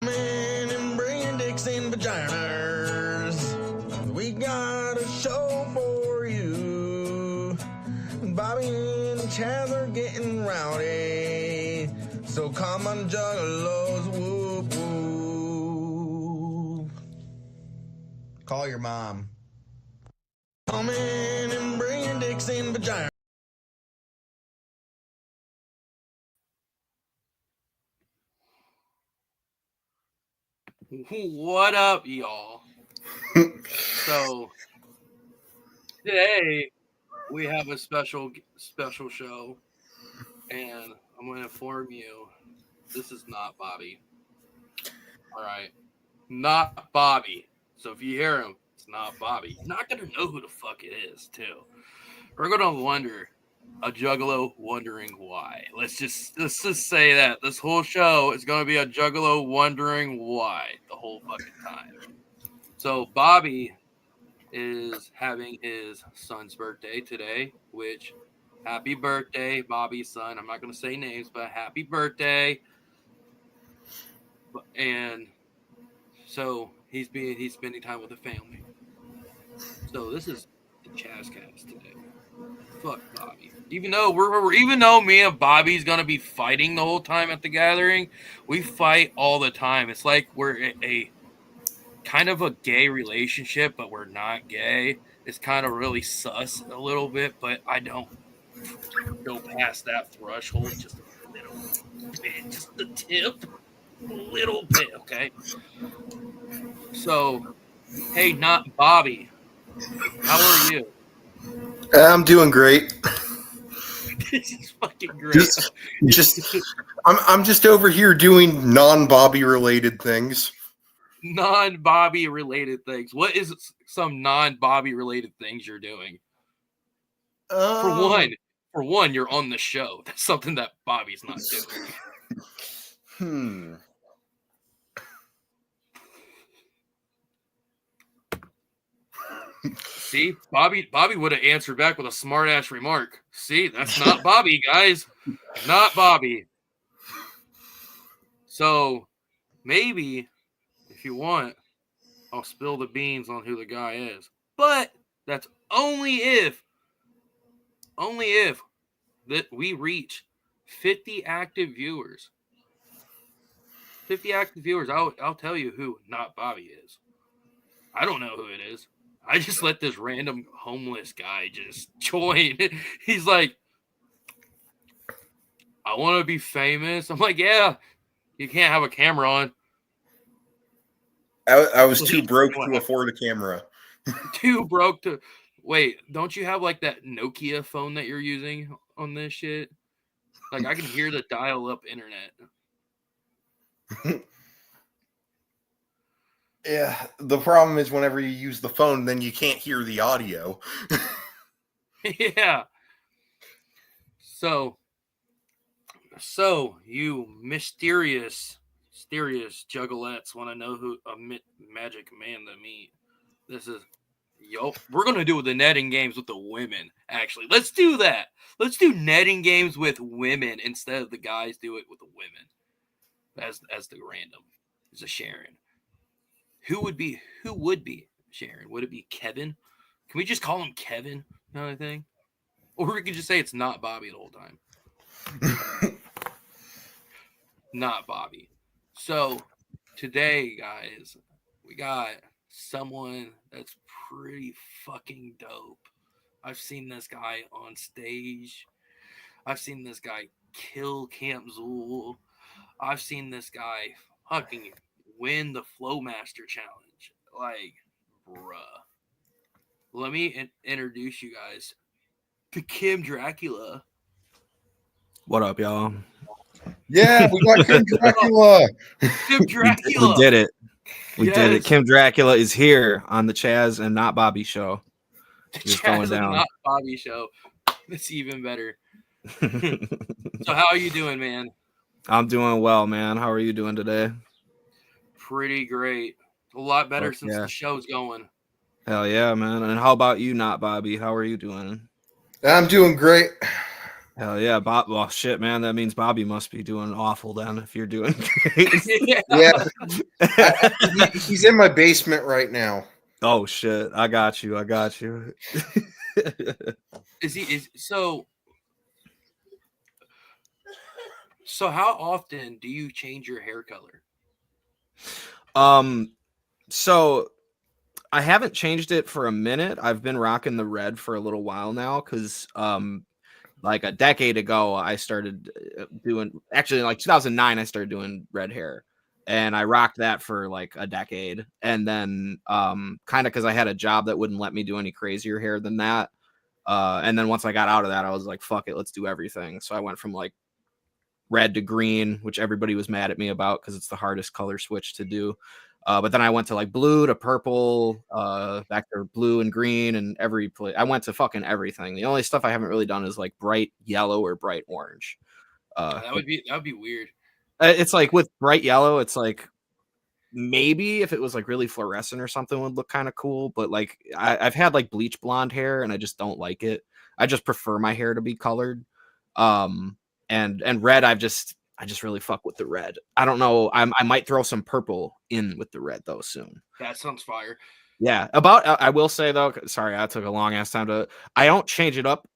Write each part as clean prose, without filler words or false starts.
Man and bringing dicks and vaginas. We got a show for you. Bobby and Chaz are getting rowdy. So come on, juggalos, whoop whoop. Call your mom. Come in and bringing dicks and vaginas. What up, y'all? So today we have a special show, and I'm going to inform you this is not Bobby. All right, not Bobby. So if you hear him, it's not Bobby. You're not going to know who the fuck it is, too. We're going to wonder, a juggalo wondering why. Let's just say that this whole show is going to be a juggalo wondering why the whole fucking time. So Bobby is having his son's birthday today, which happy birthday, Bobby's son. I'm not going to say names, but happy birthday. And so he's spending time with the family. So this is the Chazcast today. Fuck Bobby. Even though me and Bobby's gonna be fighting the whole time at the gathering, we fight all the time. It's like we're a kind of a gay relationship, but we're not gay. It's kind of really sus a little bit, but I don't go past that threshold just a little bit, just the tip, a little bit, okay? So, hey, not Bobby, how are you? I'm doing great. This is fucking great. I'm just over here doing non-Bobby related things. Non-Bobby related things. What is some non-Bobby related things you're doing? For one, you're on the show. That's something that Bobby's not doing. See, Bobby would have answered back with a smart ass remark. See, that's not Bobby, guys. Not Bobby. So maybe if you want, I'll spill the beans on who the guy is. But that's only if that we reach 50 active viewers. 50 active viewers, I'll tell you who not Bobby is. I don't know who it is. I just let this random homeless guy just join. He's like, I want to be famous. I'm like, yeah, you can't have a camera on. I was too broke to afford a camera. Too broke to... Wait, don't you have like that Nokia phone that you're using on this shit? Like, I can hear the dial-up internet. Yeah, the problem is whenever you use the phone, then you can't hear the audio. Yeah. So you mysterious juggalettes want to know who a magic man to meet. This is... we're going to do the netting games with the women, actually. Let's do that. Let's do netting games with women instead of the guys do it with the women. As the random. As a Sharon. Who would be Sharon? Would it be Kevin? Can we just call him Kevin? Kind of thing? Or we could just say it's not Bobby the whole time. Not Bobby. So today, guys, we got someone that's pretty fucking dope. I've seen this guy on stage. I've seen this guy kill Camp Zool. I've seen this guy fucking win the Flowmaster Challenge. Like, bruh. Let me introduce you guys to Kim Dracula. What up, y'all? Yeah, we got Kim Dracula. Kim Dracula. We did it. We did it. Kim Dracula is here on the Chaz and Not Bobby show. Just going down. Not Bobby show. That's even better. So how are you doing, man? I'm doing well, man. How are you doing today? Pretty great. A lot better since the show's going. Hell yeah, man. And how about you, Not Bobby? How are you doing? I'm doing great. Hell yeah, Bob. Well, shit, man. That means Bobby must be doing awful then. If you're doing great. Yeah, he's in my basement right now. Oh shit! I got you. Is so? So how often do you change your hair color? So I haven't changed it for a minute. I've been rocking the red for a little while now because like a decade ago I started doing, actually like 2009 I started doing red hair, and I rocked that for like a decade, and then kind of because I had a job that wouldn't let me do any crazier hair than that, and then once I got out of that I was like, fuck it, let's do everything. So I went from like red to green, which everybody was mad at me about because it's the hardest color switch to do. But then I went to like blue to purple, back to blue and green, and every place I went to fucking everything. The only stuff I haven't really done is like bright yellow or bright orange. That would be weird. It's like with bright yellow, it's like maybe if it was like really fluorescent or something would look kind of cool. But like I've had like bleach blonde hair and I just don't like it. I just prefer my hair to be colored. And red, I just really fuck with the red. I don't know. I might throw some purple in with the red though soon. That sounds fire. Yeah. I will say though, sorry, I took a long ass time to. I don't change it up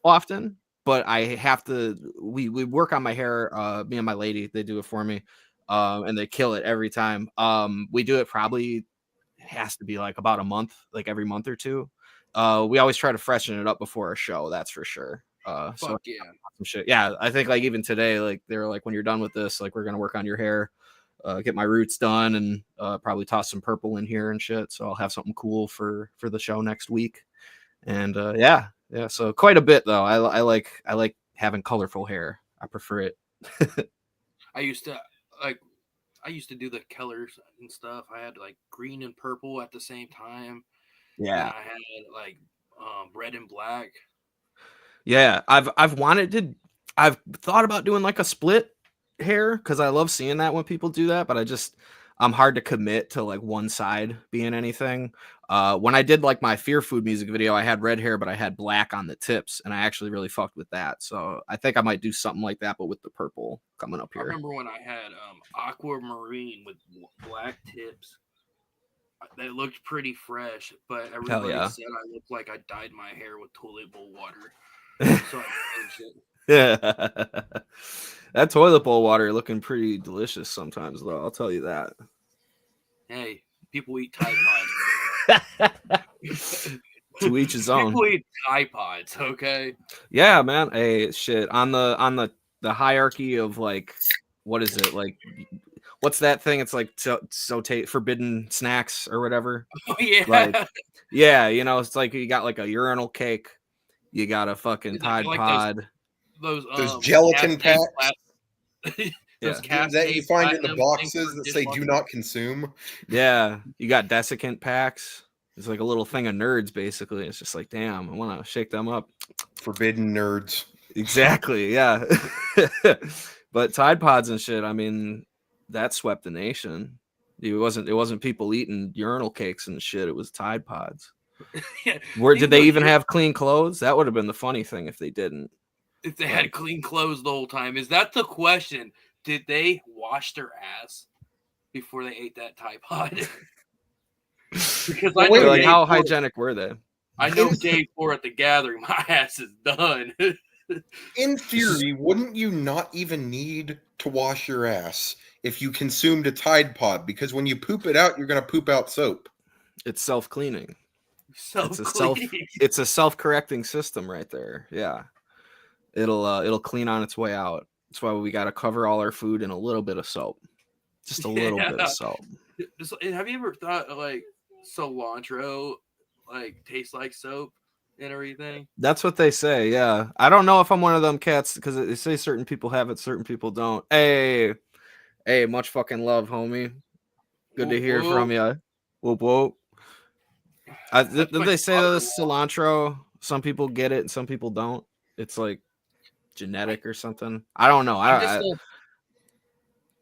often, but I have to. We work on my hair. Me and my lady, they do it for me, and they kill it every time. We do it probably has to be like about a month, like every month or two. We always try to freshen it up before a show. That's for sure. So yeah. Some shit. Yeah, I think like even today, like they were like, when you're done with this, like we're gonna work on your hair, get my roots done, and probably toss some purple in here and shit. So I'll have something cool for the show next week. And yeah. So quite a bit though. I like having colorful hair. I prefer it. I used to do the colors and stuff. I had like green and purple at the same time. Yeah. And I had like red and black. Yeah, I've thought about doing like a split hair because I love seeing that when people do that, but I'm hard to commit to like one side being anything. When I did like my Fear Food music video, I had red hair, but I had black on the tips, and I actually really fucked with that. So I think I might do something like that, but with the purple coming up here. I remember when I had aquamarine with black tips. They looked pretty fresh, but everybody said I looked like I dyed my hair with toilet bowl water. So yeah, that toilet bowl water looking pretty delicious sometimes, though. I'll tell you that. Hey, people eat Tide Pods. To each his own. People eat Tide Pods, okay? Yeah, man. Hey, shit. On the hierarchy of like, what is it like? What's that thing? It's like forbidden snacks or whatever. Oh yeah, like, yeah. You know, it's like you got like a urinal cake. You got a fucking Tide Pod. Those gelatin packs. Those that you find in the boxes that say "Do not consume." Yeah, you got desiccant packs. It's like a little thing of nerds, basically. It's just like, damn, I want to shake them up. Forbidden nerds. Exactly. Yeah. But Tide Pods and shit. I mean, that swept the nation. It wasn't people eating urinal cakes and shit. It was Tide Pods. Yeah. Did they even have clean clothes? That would have been the funny thing if they didn't. If they had clean clothes the whole time. Is that the question? Did they wash their ass before they ate that Tide Pod? Because I know like, how hygienic were they? I know day 4 at the gathering, my ass is done. In theory, wouldn't you not even need to wash your ass if you consumed a Tide Pod? Because when you poop it out, you're going to poop out soap. It's self-cleaning. Self-cleaning. It's a self-correcting system right there. Yeah. It'll clean on its way out. That's why we got to cover all our food in a little bit of soap. Just a little bit of soap. Have you ever thought like cilantro like tastes like soap and everything? That's what they say. Yeah, I don't know if I'm one of them cats because they say certain people have it, certain people don't. Hey, much fucking love, homie. Good to hear from you. Whoop whoop. Did they say that cilantro? Some people get it and some people don't. It's like genetic or something. I don't know.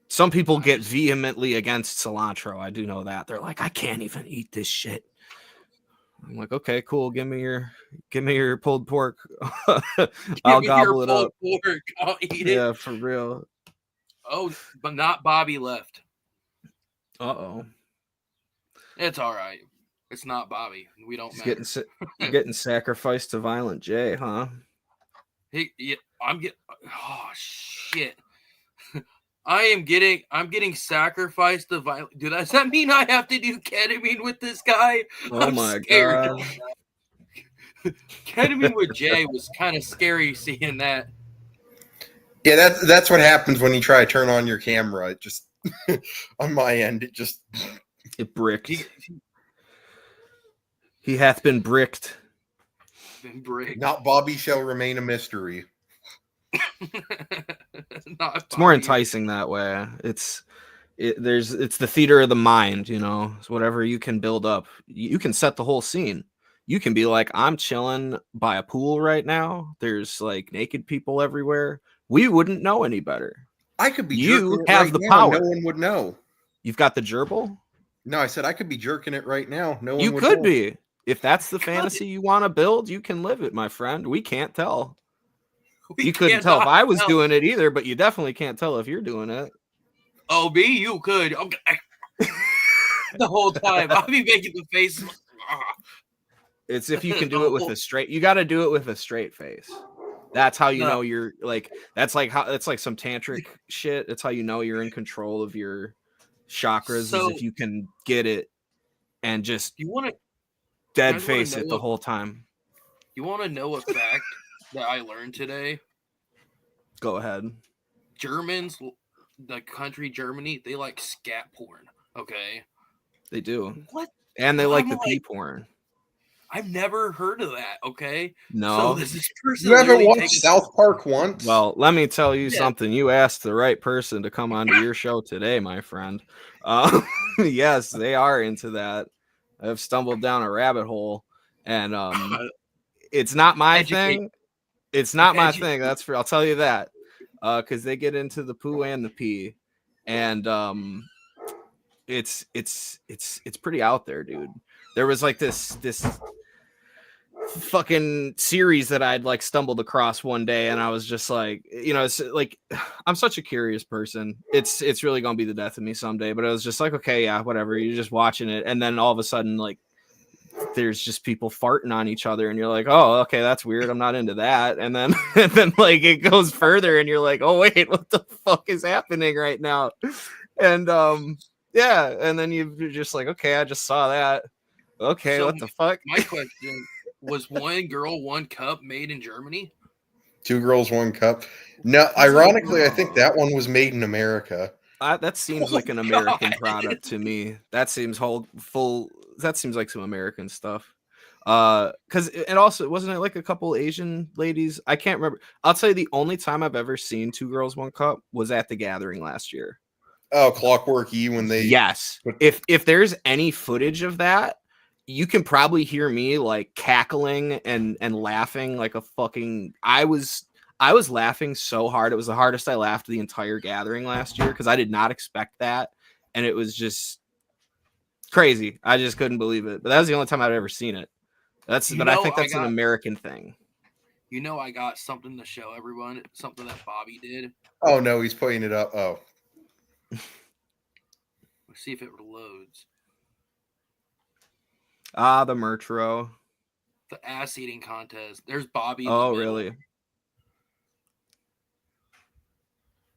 Some people get vehemently against cilantro. I do know that. They're like, I can't even eat this shit. I'm like, okay, cool. Give me your pulled pork. Give I'll me your gobble it up. pulled pork. I'll eat it. Yeah, for real. Oh, but not Bobby left. Uh-oh. It's all right. It's not Bobby. We don't He's matter. getting sacrificed to Violent J, huh? I'm getting. Oh shit! I'm getting sacrificed to Violent. Does that mean I have to do ketamine with this guy? Oh I'm my scared. god. Ketamine with Jay was kind of scary seeing that. Yeah, that's what happens when you try to turn on your camera. It just on my end, it bricked. He hath been bricked. Not Bobby shall remain a mystery. It's more enticing that way. It's the theater of the mind, you know. It's whatever you can build up. You can set the whole scene. You can be like, I'm chilling by a pool right now. There's like naked people everywhere. We wouldn't know any better. I could be. You have the power. No one would know. You've got the gerbil? No, I said I could be jerking it right now. No one you would could know. be. If that's the fantasy you want to build, you can live it, my friend. We can't tell. You couldn't tell if I was doing it either, but you definitely can't tell if you're doing it. Oh, me? You could. Okay. The whole time. I'll be making the face. It's if you can do it with a straight. You got to do it with a straight face. That's how you know you're like. That's like some tantric shit. It's how you know you're in control of your chakras. So, is if you can get it and just dead face it the whole time. You want to know a fact that I learned today? Go ahead. Germans, the country Germany, they like scat porn. Okay, they do. What? And they like the pee porn. I've never heard of that. Okay, no. So this person you haven't watched South Park once? Well, let me tell you something. You asked the right person to come onto your show today, my friend. Yes, they are into that. I've stumbled down a rabbit hole, and it's not my thing. It's not my thing. That's for. I'll tell you that, because they get into the poo and the pee, and it's pretty out there, dude. There was like this fucking series that I'd like stumbled across one day, and I was just like, you know, it's like I'm such a curious person. It's really gonna be the death of me someday. But I was just like, okay, yeah, whatever. You're just watching it, and then all of a sudden, like, there's just people farting on each other, and you're like, oh, okay, that's weird. I'm not into that. And then like it goes further, and you're like, oh wait, what the fuck is happening right now? And yeah, and then you're just like, okay, I just saw that. Okay, so what the fuck? My question was: one girl, one cup made in Germany? 2 girls, 1 cup. No, ironically, I think that one was made in America. That seems like an American product to me. That seems full. That seems like some American stuff. Because and also wasn't it like a couple Asian ladies? I can't remember. I'll tell you, the only time I've ever seen 2 girls, 1 cup was at the gathering last year. Oh, Clockwork E when they If there's any footage of that, you can probably hear me like cackling and laughing like a fucking. I was laughing so hard. It was the hardest I laughed the entire gathering last year because I did not expect that, and it was just crazy. I just couldn't believe it. But that was the only time I'd ever seen it. I think that's an American thing. You know, I got something to show everyone. Something that Bobby did. Oh no, he's putting it up. Oh. Let's see if it loads. The merch row. The ass eating contest. There's Bobby. Oh, really?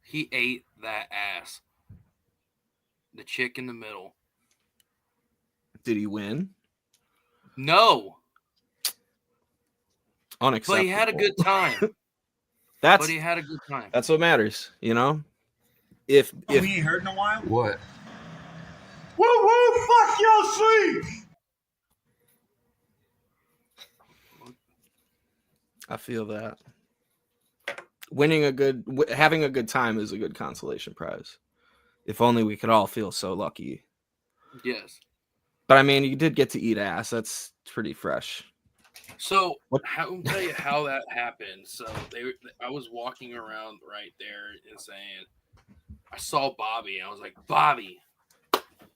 He ate that ass. The chick in the middle. Did he win? No. Unacceptable. But he had a good time. But he had a good time. That's what matters, you know? If we ain't heard in a while? What? Woo woo, fuck your sleep! I feel that. Having a good time is a good consolation prize. If only we could all feel so lucky. Yes. But I mean, you did get to eat ass. That's pretty fresh. So I'll tell you how that happened. So I was walking around right there and saying, I saw Bobby, and I was like, Bobby,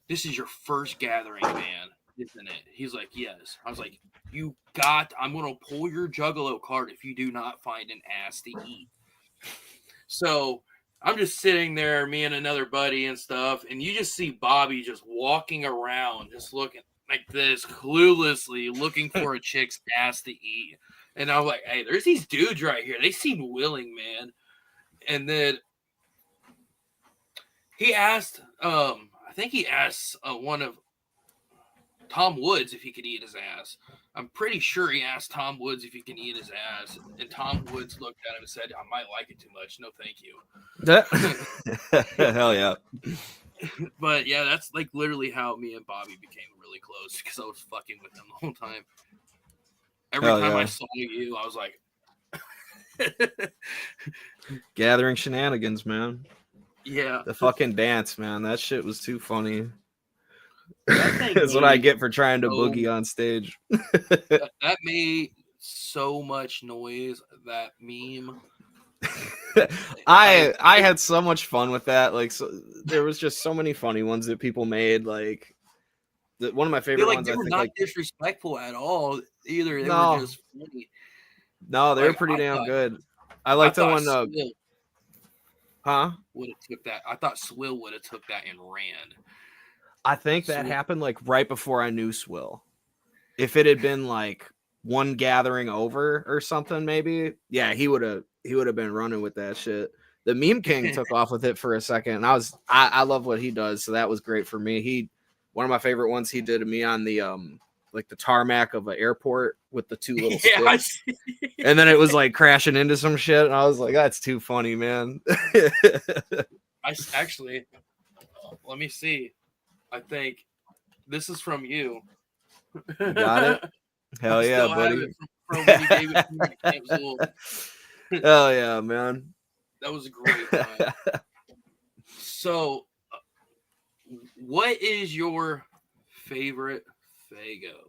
this is your first gathering, man. isn't it? He's like, yes. I was like, I'm going to pull your Juggalo card if you do not find an ass to eat. So I'm just sitting there, me and another buddy and stuff, and you just see Bobby just walking around, just looking like this, cluelessly looking for a chick's ass to eat. And I'm like, hey, there's these dudes right here. They seem willing, man. And then he asked, I think he asked one of Tom Woods if he could eat his ass. I'm pretty sure he asked Tom Woods if he can eat his ass, and Tom Woods looked at him and said, "I might like it too much. No, thank you." Hell yeah. But yeah, that's like literally how me and Bobby became really close because I was fucking with him the whole time. Every time I saw you, I was like, gathering shenanigans, man. Yeah, the fucking dance, man. That shit was too funny. That's what I get for trying to boogie on stage. that made so much noise, that meme. I had so much fun with that. Like, so, there was just so many funny ones that people made. Like, one of my favorite ones. They were not disrespectful at all either. They were just funny. No, they were pretty damn good. I liked the one. Would have took that. I thought Swill would have took that and ran. I think that happened like right before I knew Swill. If it had been like one gathering over or something, maybe, yeah, he would have been running with that shit. The Meme King took off with it for a second, and I love what he does, so that was great for me. One of my favorite ones he did to me on the like the tarmac of an airport with the two little sticks. And then it was like crashing into some shit, and I was like, that's too funny, man. Actually, let me see. I think this is from you. Got it? Hell yeah, buddy. From when you gave it to me at Camp Zool. Hell yeah, man. That was a great time. So, what is your favorite Faygo?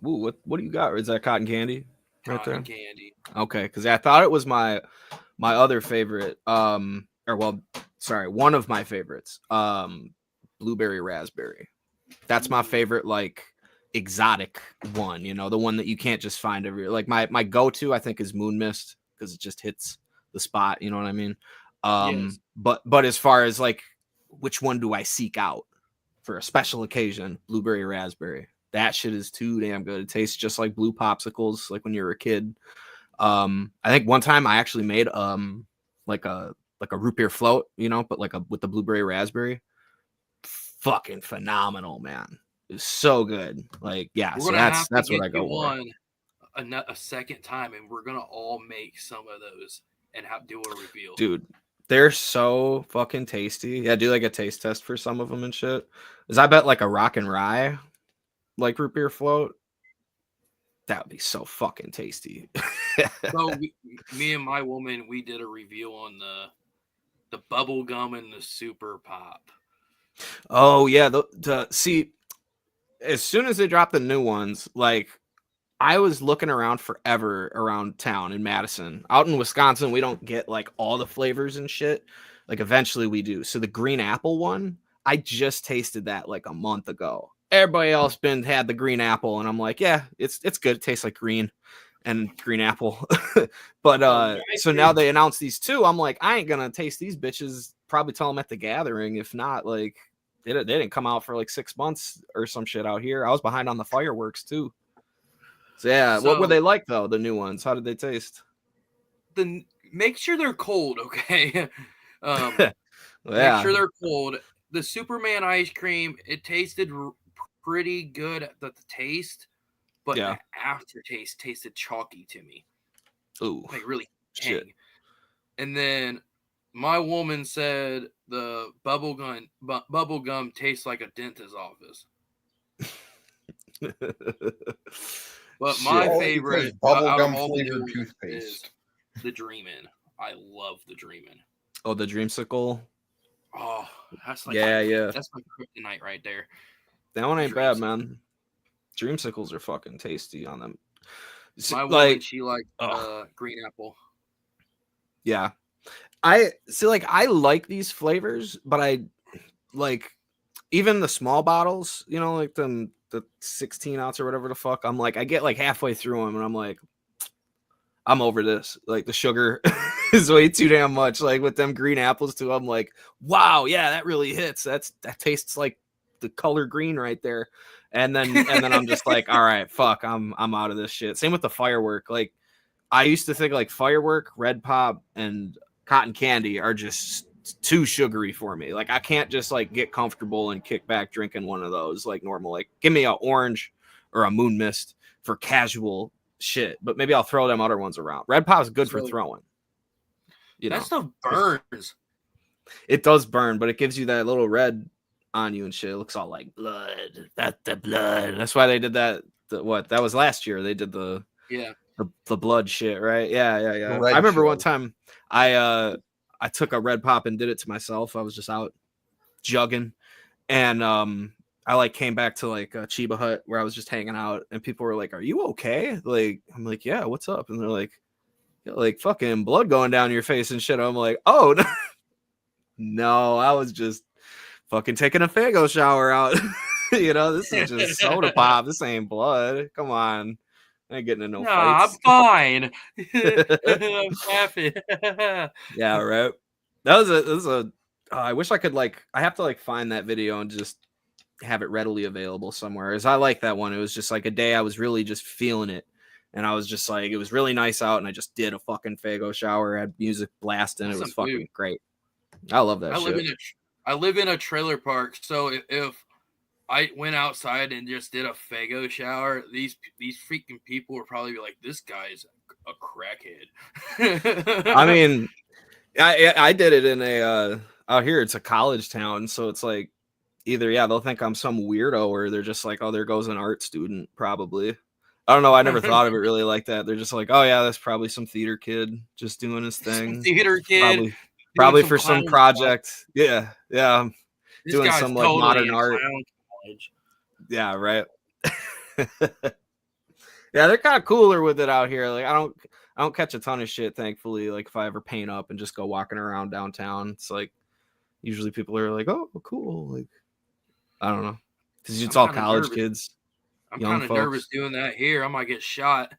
Ooh, what do you got? Is that cotton candy? Cotton candy. Okay, because I thought it was my other favorite. One of my favorites. Blueberry raspberry. That's my favorite, like, exotic one, you know, the one that you can't just find every, like, my go-to I think is Moon Mist, because it just hits the spot, you know what I mean? Yes. But as far as like which one do I seek out for a special occasion, blueberry raspberry. That shit is too damn good. It tastes just like blue popsicles, like when you were a kid. I think one time I actually made like a root beer float, you know, but like with the blueberry raspberry. Fucking phenomenal, man. It's so good. Like, yeah, so that's what I go for. A second time, and we're gonna all make some of those and do a reveal. Dude, they're so fucking tasty. Yeah, do like a taste test for some of them and shit. Because I bet like a rock and rye, like root beer float, that would be so fucking tasty. So me and my woman, we did a review on the bubble gum and the super pop. Oh yeah, see, as soon as they dropped the new ones, like, I was looking around forever around town in Madison. Out in Wisconsin, we don't get like all the flavors and shit. Like, eventually we do. So the green apple one, I just tasted that like a month ago. Everybody else had the green apple, and I'm like, yeah, it's good. It tastes like green and green apple. But so now they announced these two. I'm like, I ain't gonna taste these bitches. Probably tell them at the gathering. If not, like, they didn't come out for like 6 months or some shit out here. I was behind on the fireworks too. So yeah, what were they like though? The new ones, how did they taste? Make sure they're cold, okay? Yeah. Make sure they're cold. The Superman ice cream, it tasted pretty good at the taste, but the aftertaste tasted chalky to me. Ooh, like really shit. And then my woman said the bubble gum tastes like a dentist's office. But my favorite bubblegum flavored toothpaste is the Dreamin'. I love the Dreamin'. Oh, the Dreamsicle. Oh, that's like that's my kryptonite right there. That one ain't bad, man. Dreamsicles are fucking tasty on them. My woman, she liked green apple. Yeah, I like these flavors, but I like even the small bottles, you know, like the 16 ounce or whatever the fuck. I'm like, I get like halfway through them and I'm like, I'm over this. Like the sugar is way too damn much. Like with them green apples too, I'm like, wow, yeah, that really hits. That tastes like the color green right there. And then I'm just like, all right, fuck, I'm out of this shit. Same with the firework. Like I used to think like firework, red pop, and cotton candy are just too sugary for me. Like I can't just like get comfortable and kick back drinking one of those like normal. Like give me a orange or a moon mist for casual shit, but maybe I'll throw them other ones around. Red pop is good for throwing. You know, that stuff burns. It does burn, but it gives you that little red on you and shit. It looks all like blood. That's the blood. That's why they did that. That was last year. They did the blood shit, right? Yeah. I remember one time I took a red pop and did it to myself. I was just out jugging, and I like came back to like a Chiba Hut where I was just hanging out, and people were like, "Are you okay?" Like I'm like, "Yeah, what's up?" And they're like fucking blood going down your face and shit. I'm like, "Oh no, no, I was just fucking taking a Faygo shower out." You know, this is just soda pop. This ain't blood. Come on. I ain't getting into no fights. I'm fine. I'm happy. Yeah, right. That was a I wish I could like I have to like find that video and just have it readily available somewhere. As I like that one. It was just like a day I was really just feeling it. And I was just like, it was really nice out, and I just did a fucking Faygo shower, had music blasting. It was fucking great. I love that shit. I live in a trailer park, so if I went outside and just did a Faygo shower, these freaking people would probably be like, "This guy's a crackhead." I mean, I did it in a out here. It's a college town, so it's like either they'll think I'm some weirdo, or they're just like, "Oh, there goes an art student." Probably. I don't know. I never thought of it really like that. They're just like, "Oh yeah, that's probably some theater kid just doing his thing." Some theater kid, probably for some project. Stuff. Yeah. This doing some like totally modern art. Yeah, right. Yeah, they're kind of cooler with it out here. Like I don't catch a ton of shit, thankfully. Like if I ever paint up and just go walking around downtown, it's like usually people are like, "Oh, cool." Like I don't know, because it's all college kids. I'm kind of nervous doing that here. I might get shot.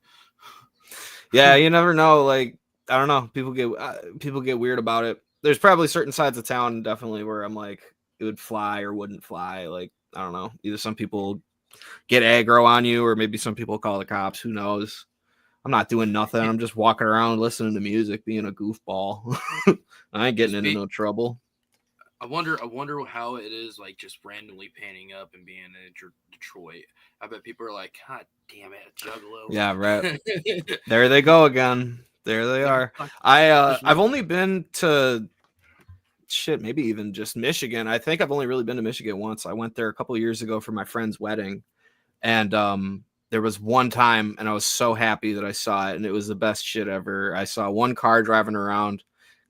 Yeah, you never know. Like I don't know. People get weird about it. There's probably certain sides of town definitely where I'm like it would fly or wouldn't fly. Like I don't know. Either some people get aggro on you, or maybe some people call the cops. Who knows? I'm not doing nothing. I'm just walking around listening to music, being a goofball. I ain't getting into no trouble. I wonder how it is like just randomly panning up and being in Detroit. I bet people are like, "God damn it, Juggalo." Yeah, right. There they go again. There they are. I've only been to maybe even just Michigan. I think I've only really been to Michigan once. I went there a couple of years ago for my friend's wedding, and there was one time, and I was so happy that I saw it, and it was the best shit ever. I saw one car driving around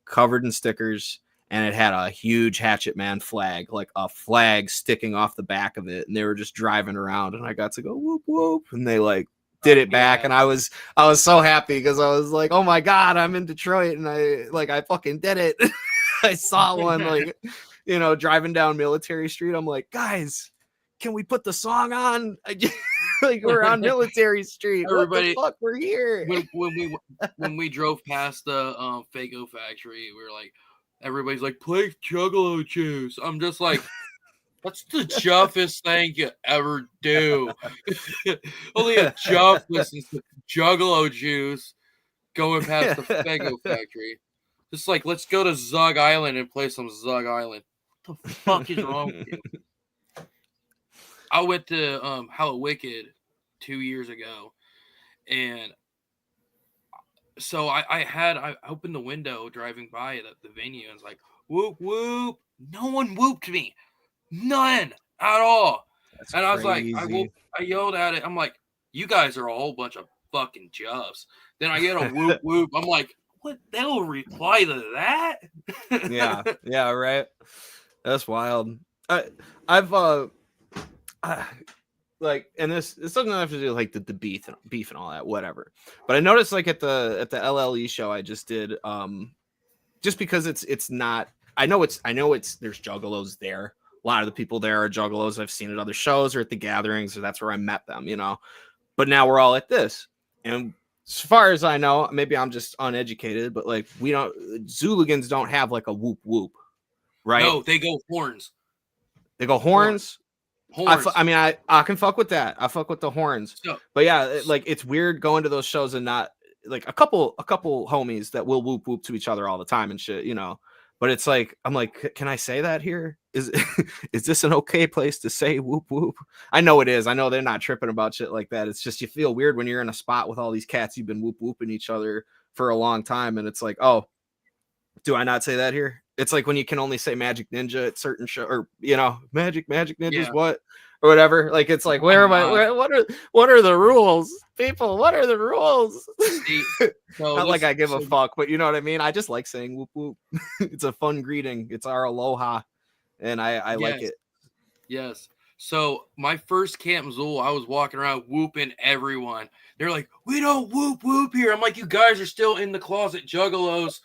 covered in stickers, and it had a huge Hatchet Man flag, like a flag sticking off the back of it, and they were just driving around, and I got to go whoop whoop, and they like did it back, and I was so happy because I was like, oh my god, I'm in Detroit, and I fucking did it. I saw one like, you know, driving down Military Street. I'm like, guys, can we put the song on? Like we're on Military Street. Everybody, what the fuck? We're here. When we drove past the Faygo factory, we were like, everybody's like, play Juggalo Juice. I'm just like, that's the chuffest thing you ever do. Only a chuff listens to Juggalo Juice going past the Faygo factory. Just like, let's go to Zug Island and play some Zug Island. What the fuck is wrong with you? I went to Hello Wicked 2 years ago, and so I opened the window driving by the venue, and it's like, whoop whoop. No one whooped me, none at all. That's and crazy. I was like, I yelled at it. I'm like, you guys are a whole bunch of fucking jubs. Then I get a whoop whoop. I'm like, what? They'll reply to that? yeah, right. That's wild. I've like, and this doesn't have to do with like the beef and all that, whatever. But I noticed like at the LLE show I just did, just because it's not. I know it's there's juggalos there, A lot of the people there are juggalos I've seen at other shows or at the gatherings, or that's where I met them, you know. But now we're all at this. And as far as I know, maybe I'm just uneducated, but like Zooligans don't have like a whoop whoop, right? No, they go horns. They go horns. Horns. I mean, I can fuck with that. I fuck with the horns. So, but yeah, like it's weird going to those shows and not like a couple homies that will whoop whoop to each other all the time and shit, you know. But it's like I'm like, can I say that here? Is this an okay place to say whoop whoop? I know it is. I know they're not tripping about shit like that. It's just you feel weird when you're in a spot with all these cats you've been whoop whooping each other for a long time, and it's like, oh, do I not say that here? It's like when you can only say Magic Ninja at certain show, or you know, Magic Ninja's what or whatever. Like it's like, where am I? What are the rules, people? What are the rules? Not like I give a fuck, but you know what I mean. I just like saying whoop whoop. It's a fun greeting. It's our aloha, and I like it. Yes. So my first Camp Zool, I was walking around whooping everyone. They're like, we don't whoop whoop here. I'm like, you guys are still in the closet juggalos.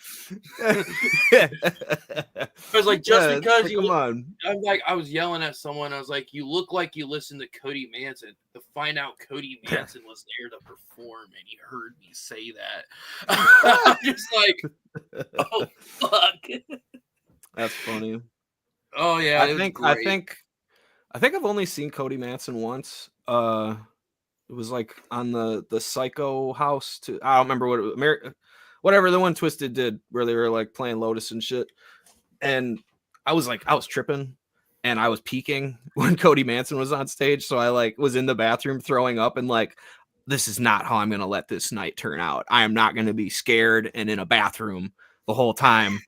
I was like, just because you, come on. I'm like, I was yelling at someone. I was like, you look like you listen to Cody Manson. To find out Cody Manson was there to perform, and he heard me say that. I'm just like, oh fuck. That's funny. Oh yeah, I think I've only seen Cody Manson once. It was like on the Psycho House. I don't remember whatever the one Twisted did where they were like playing Lotus and shit. And I was tripping and I was peeking when Cody Manson was on stage. So I like was in the bathroom throwing up and like, this is not how I'm going to let this night turn out. I am not going to be scared and in a bathroom the whole time.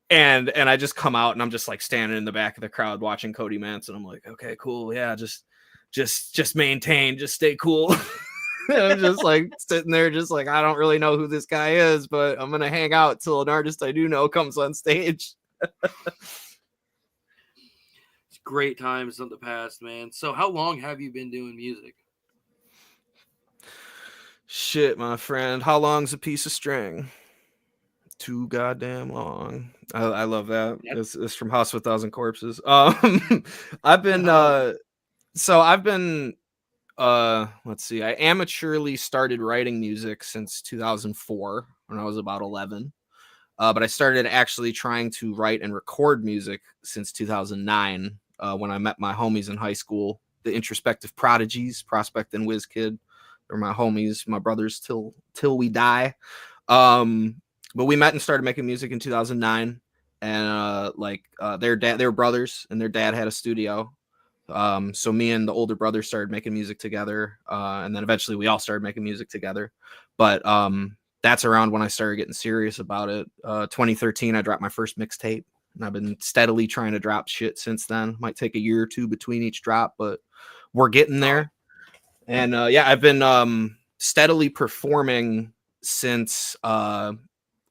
And I just come out and I'm just like standing in the back of the crowd watching Cody Manson. I'm like, okay, cool. Yeah. Just maintain, just stay cool. I'm just like sitting there, just like, I don't really know who this guy is, but I'm going to hang out till an artist I do know comes on stage. It's great times of the past, man. So how long have you been doing music? Shit, my friend. How long's a piece of string? Too goddamn long. I love that. Yep. It's from House of a Thousand Corpses. I've been let's see, I amateurly started writing music since 2004 when I was about 11. But I started actually trying to write and record music since 2009 when I met my homies in high school, the Introspective Prodigies, Prospect and WizKid. They're my homies, my brothers till we die. But we met and started making music in 2009, and they were brothers, and their dad had a studio. So me and the older brother started making music together, and then eventually we all started making music together. But that's around when I started getting serious about it. 2013, I dropped my first mixtape, and I've been steadily trying to drop shit since then. Might take a year or two between each drop, but we're getting there. And I've been steadily performing since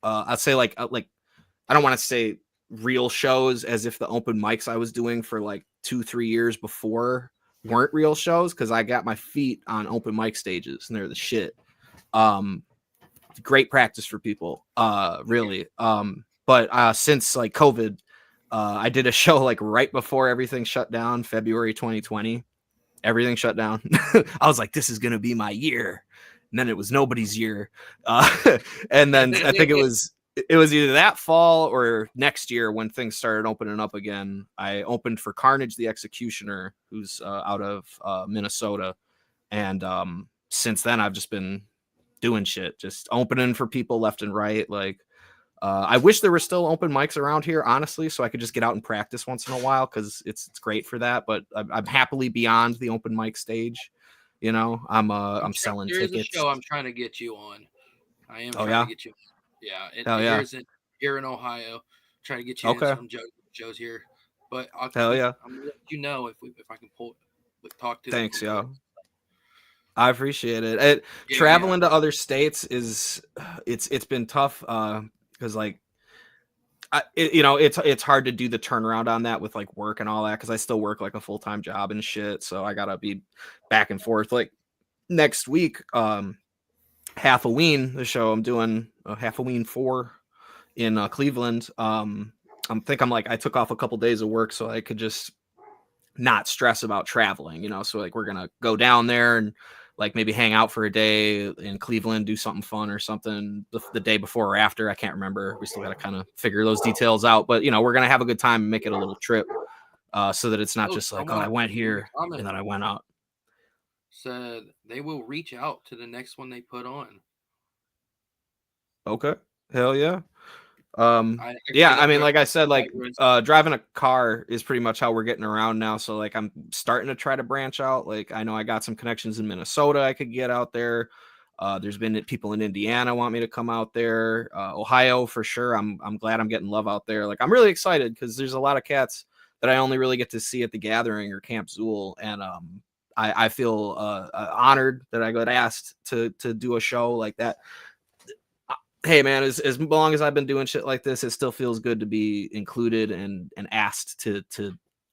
I'd say like I don't want to say real shows as if the open mics I was doing for like 2-3 years before weren't real shows, because I got my feet on open mic stages and they're the shit. Great practice for people, really. But since like COVID, I did a show like right before everything shut down, February 2020. Everything shut down. I was like, this is gonna be my year. And then it was nobody's year. And then I think it was either that fall or next year when things started opening up again. I opened for Carnage the Executioner, who's out of Minnesota. And since then, I've just been doing shit, just opening for people left and right. Like, I wish there were still open mics around here, honestly, so I could just get out and practice once in a while, because it's great for that. But I'm happily beyond the open mic stage. You know, I'm selling tickets. There's a show I'm trying to get you on. I am trying to get you. Yeah, here in Ohio, trying to get you in some shows here. But I'm gonna let you know if I can talk to. Thanks, yo. I appreciate it. Traveling to other states it's been tough because like it's hard to do the turnaround on that with like work and all that, because I still work like a full-time job and shit, so I gotta be back and forth. Like next week, Halloween, the show I'm doing, Halloween 4 in Cleveland. I took off a couple days of work so I could just not stress about traveling, so like we're gonna go down there and like maybe hang out for a day in Cleveland, do something fun or something the day before or after. I can't remember. We still got to kind of figure those details out, but we're going to have a good time and make it a little trip so that it's not just like, I went here and then I went out. Said they will reach out to the next one they put on. Okay. Hell yeah. I mean, like I said, like driving a car is pretty much how we're getting around now. So like I'm starting to try to branch out. Like I know I got some connections in Minnesota I could get out there. There's been people in Indiana want me to come out there. Ohio for sure. I'm glad I'm getting love out there. Like I'm really excited because there's a lot of cats that I only really get to see at the Gathering or Camp Zool, and I feel honored that I got asked to do a show like that. Hey man, as long as I've been doing shit like this, it still feels good to be included and asked to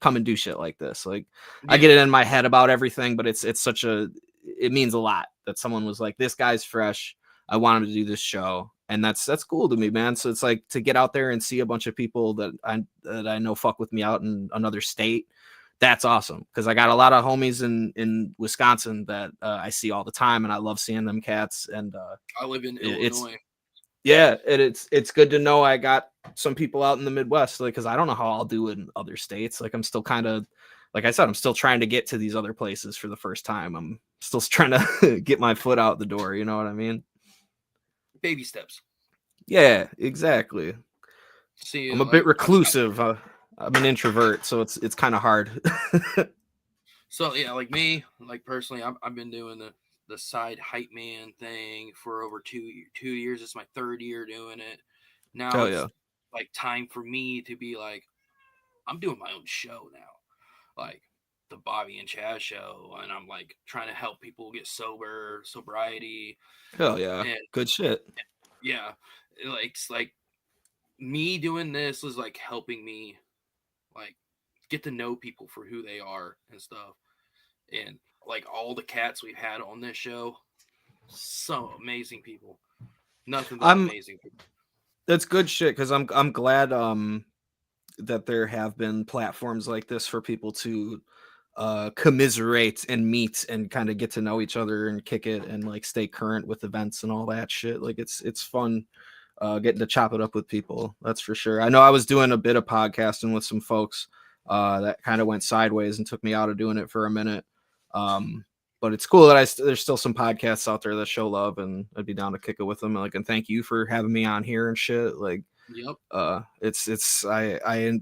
come and do shit like this. Like yeah. I get it in my head about everything, but it means a lot that someone was like, this guy's fresh. I want him to do this show. And that's cool to me, man. So it's like to get out there and see a bunch of people that I know fuck with me out in another state. That's awesome. Cause I got a lot of homies in Wisconsin that I see all the time, and I love seeing them cats. And I live in Illinois. Yeah, it's good to know I got some people out in the Midwest, like, because I don't know how I'll do it in other states. Like, I'm still kind of, like I said, I'm still trying to get to these other places for the first time. I'm still trying to get my foot out the door. You know what I mean? Baby steps. Yeah, exactly. See, I'm a bit reclusive. I'm an introvert, so it's kind of hard. So yeah, like me, like personally, I've been doing the side hype man thing for over 2 years. It's my third year doing it. Now it's like time for me to be like, I'm doing my own show now, like the Bobby and Chaz show, and I'm like trying to help people get sobriety. Hell yeah, and, good shit. Yeah, it's like me doing this is like helping me like get to know people for who they are and stuff. And like all the cats we've had on this show, so amazing people. Nothing but amazing people. That's good shit, because I'm glad that there have been platforms like this for people to commiserate and meet and kind of get to know each other and kick it and like stay current with events and all that shit. Like it's fun getting to chop it up with people. That's for sure. I know I was doing a bit of podcasting with some folks that kind of went sideways and took me out of doing it for a minute. But it's cool that there's still some podcasts out there that show love, and I'd be down to kick it with them. Like, and thank you for having me on here and shit. Like, yep. It's I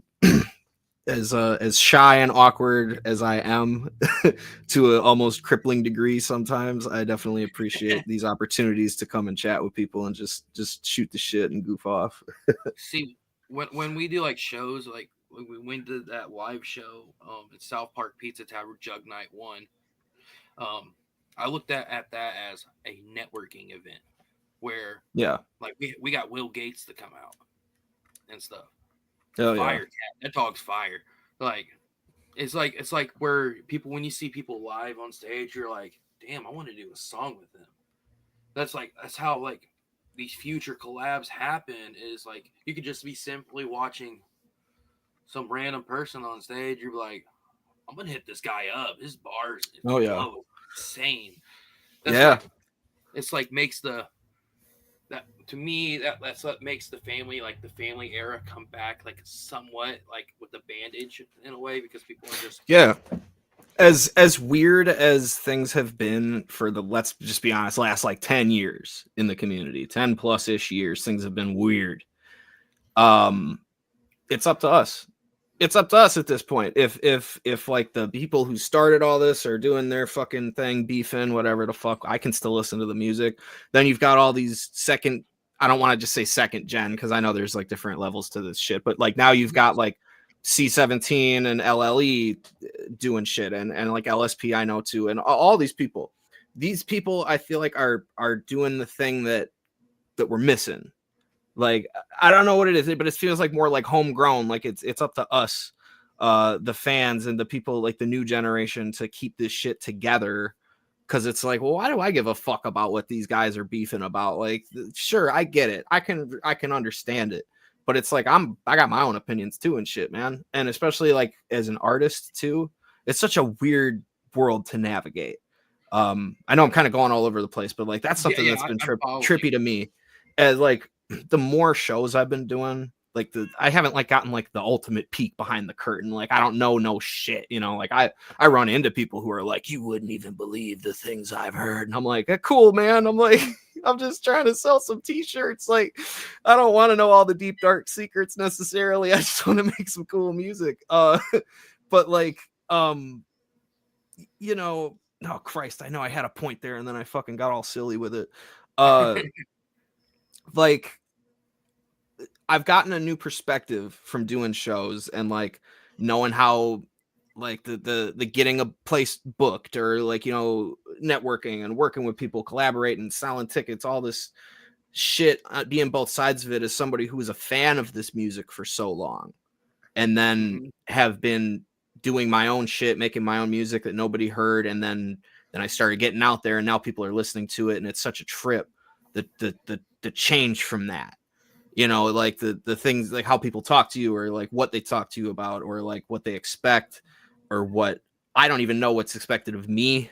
as shy and awkward as I am to an almost crippling degree sometimes, I definitely appreciate these opportunities to come and chat with people and just shoot the shit and goof off. See, when we do like shows, like we went to that live show at South Park Pizza Tavern Jug Night 1. I looked at that as a networking event where like we got Will Gates to come out and stuff. Fire cat, that dog's fire. Like it's like where people, when you see people live on stage, you're like, damn, I want to do a song with them. That's how like these future collabs happen. Is like you could just be simply watching some random person on stage. You're like, I'm gonna hit this guy up. His bars, insane. It's like makes that's what makes the family era come back like somewhat like with the bandage in a way, because people are just as weird as things have been for the, let's just be honest, last like 10 years in the community, 10 plus ish years, things have been weird. It's up to us. It's up to us at this point. If like the people who started all this are doing their fucking thing, beefing, whatever the fuck, I can still listen to the music. Then you've got all these I don't want to just say second gen, because I know there's like different levels to this shit, but like now you've got like C17 and LLE doing shit, and like LSP I know too, and all these people I feel like are doing the thing that we're missing. Like, I don't know what it is, but it feels like more like homegrown. Like it's up to us, the fans and the people, like the new generation, to keep this shit together. Cause it's like, well, why do I give a fuck about what these guys are beefing about? Like, sure, I get it. I can understand it, but it's like, I got my own opinions too and shit, man. And especially like as an artist too, it's such a weird world to navigate. I know I'm kind of going all over the place, but like that's something that's been trippy to me. As like the more shows I've been doing, like I haven't like gotten like the ultimate peek behind the curtain. Like I don't know no shit, you know. Like I run into people who are like, you wouldn't even believe the things I've heard, and I'm like, cool, man. I'm like, I'm just trying to sell some t-shirts. Like I don't want to know all the deep dark secrets necessarily. I just want to make some cool music. But like you know, oh Christ, I know I had a point there and then I fucking got all silly with it. Like I've gotten a new perspective from doing shows and like knowing how like the getting a place booked or like, you know, networking and working with people, collaborating, selling tickets, all this shit, being both sides of it as somebody who was a fan of this music for so long and then have been doing my own shit, making my own music that nobody heard. And then I started getting out there and now people are listening to it. And it's such a trip, the change from that, you know, like the things like how people talk to you or like what they talk to you about or like what they expect or what I don't even know what's expected of me.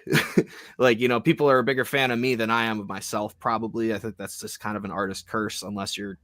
Like, you know, people are a bigger fan of me than I am of myself. Probably. I think that's just kind of an artist curse unless you're,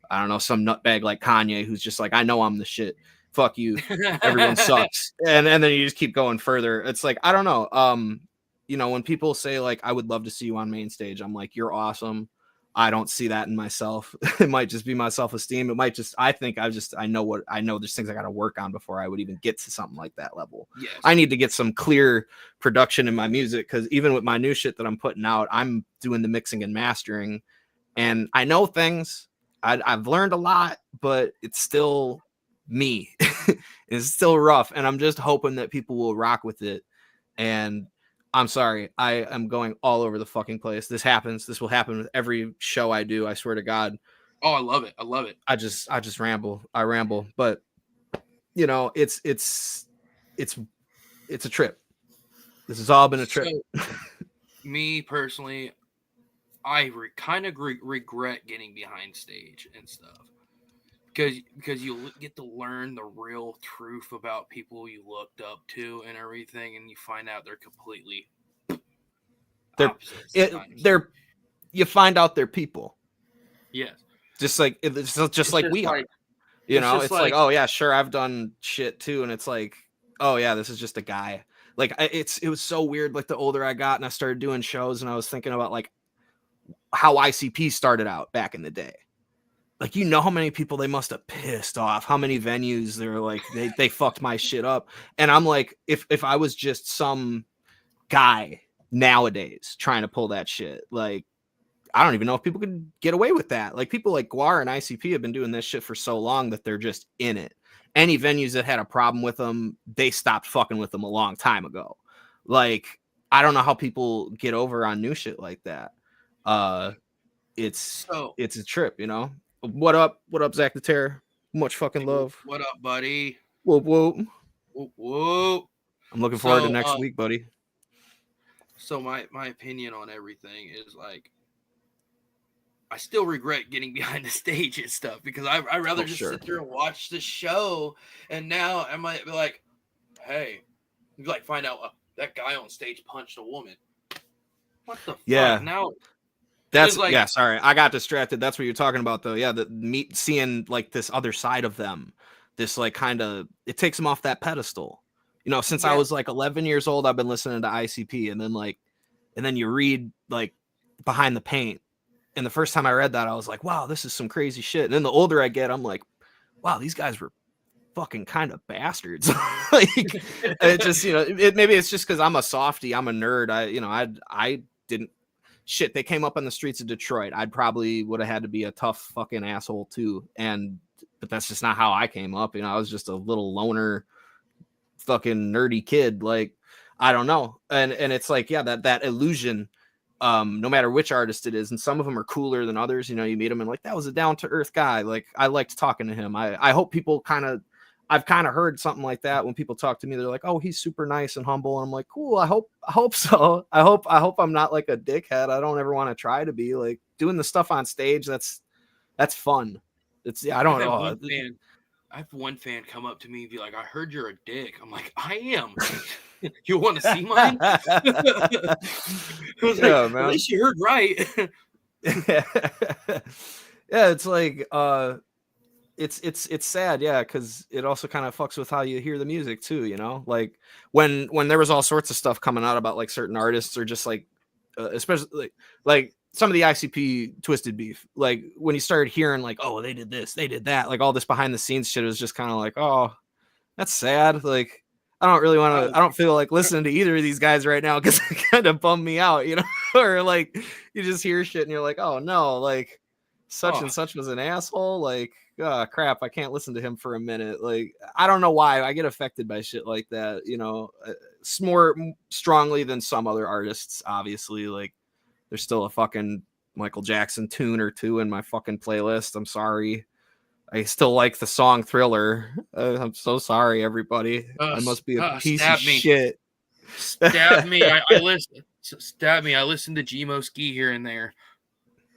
I don't know, some nutbag like Kanye, who's just like, I know I'm the shit. Fuck you. Everyone sucks. And then you just keep going further. It's like, I don't know. You know, when people say like, I would love to see you on main stage, I'm like, you're awesome. I don't see that in myself. It might just be my self-esteem. It might just, I know there's things I got to work on before I would even get to something like that level. Yes. I need to get some clear production in my music. Cause even with my new shit that I'm putting out, I'm doing the mixing and mastering and I know things. I've learned a lot, but it's still me. It's still rough. And I'm just hoping that people will rock with it. And I'm sorry, I am going all over the fucking place. This happens. This will happen with every show I do. I swear to God. Oh, I love it. I love it. I just ramble. I ramble, but you know, it's a trip. This has all been a trip. So, me personally, I kind of regret getting behind stage and stuff because you get to learn the real truth about people you looked up to and everything, and you find out they're completely you find out they're people. Yes, just like we are. You know, it's like, oh yeah, sure, I've done shit too, and it's like, oh yeah, this is just a guy. Like it was so weird. Like the older I got, and I started doing shows, and I was thinking about like how ICP started out back in the day. Like, you know how many people they must have pissed off, how many venues they're like, they fucked my shit up. And I'm like, if I was just some guy nowadays trying to pull that shit, like, I don't even know if people could get away with that. Like people like Guar and ICP have been doing this shit for so long that they're just in it. Any venues that had a problem with them, they stopped fucking with them a long time ago. Like, I don't know how people get over on new shit like that. It's a trip, you know. What up, Zach the Terror? Much fucking love. What up, buddy? Whoop whoop. Whoop whoop. I'm looking forward to next week, buddy. So my opinion on everything is like, I still regret getting behind the stage and stuff because I'd rather sit there and watch the show. And now I might be like, hey, like find out that guy on stage punched a woman. What the fuck? Now that's like, yeah, sorry, I got distracted. That's what you're talking about, though. Yeah, seeing like this other side of them, this like kind of, it takes them off that pedestal. You know, since I was like 11 years old, I've been listening to ICP, and then you read like Behind the Paint, and the first time I read that, I was like, wow, this is some crazy shit. And then the older I get, I'm like, wow, these guys were fucking kind of bastards. Like, it just, you know, maybe it's just because I'm a softie, I'm a nerd. I didn't. Shit, they came up on the streets of Detroit. I'd probably would have had to be a tough fucking asshole too. But that's just not how I came up. You know, I was just a little loner, fucking nerdy kid. Like, I don't know. And it's like, yeah, that illusion, no matter which artist it is. And some of them are cooler than others. You know, you meet them and like, that was a down to earth guy. Like, I liked talking to him. I hope people I've kind of heard something like that when people talk to me. They're like, "Oh, he's super nice and humble." And I'm like, "Cool. I hope so. I hope I'm not like a dickhead. I don't ever want to try to be like doing the stuff on stage. That's fun. It's I don't know. I have one fan come up to me and be like, "I heard you're a dick." I'm like, "I am." You want to see mine? I was like, Yeah, "At man. least you heard right." Yeah, it's like it's sad, yeah, because it also kind of fucks with how you hear the music too, you know, like when there was all sorts of stuff coming out about like certain artists or just like especially like some of the ICP Twisted Beef, like when you started hearing like, oh, they did this, they did that, like all this behind the scenes shit, was just kind of like, oh, that's sad. Like I don't really want to, I don't feel like listening to either of these guys right now because it kind of bummed me out, you know. Or like you just hear shit and you're like, oh no, like such and such was an asshole, like oh crap, I can't listen to him for a minute. Like I don't know why I get affected by shit like that, you know. More strongly than some other artists, obviously. Like there's still a fucking Michael Jackson tune or two in my fucking playlist. I'm sorry. I still like the song Thriller. I'm so sorry, everybody. I must be a piece of shit. Stab me. I listen. Stab me. I listen to Gmo Ski here and there.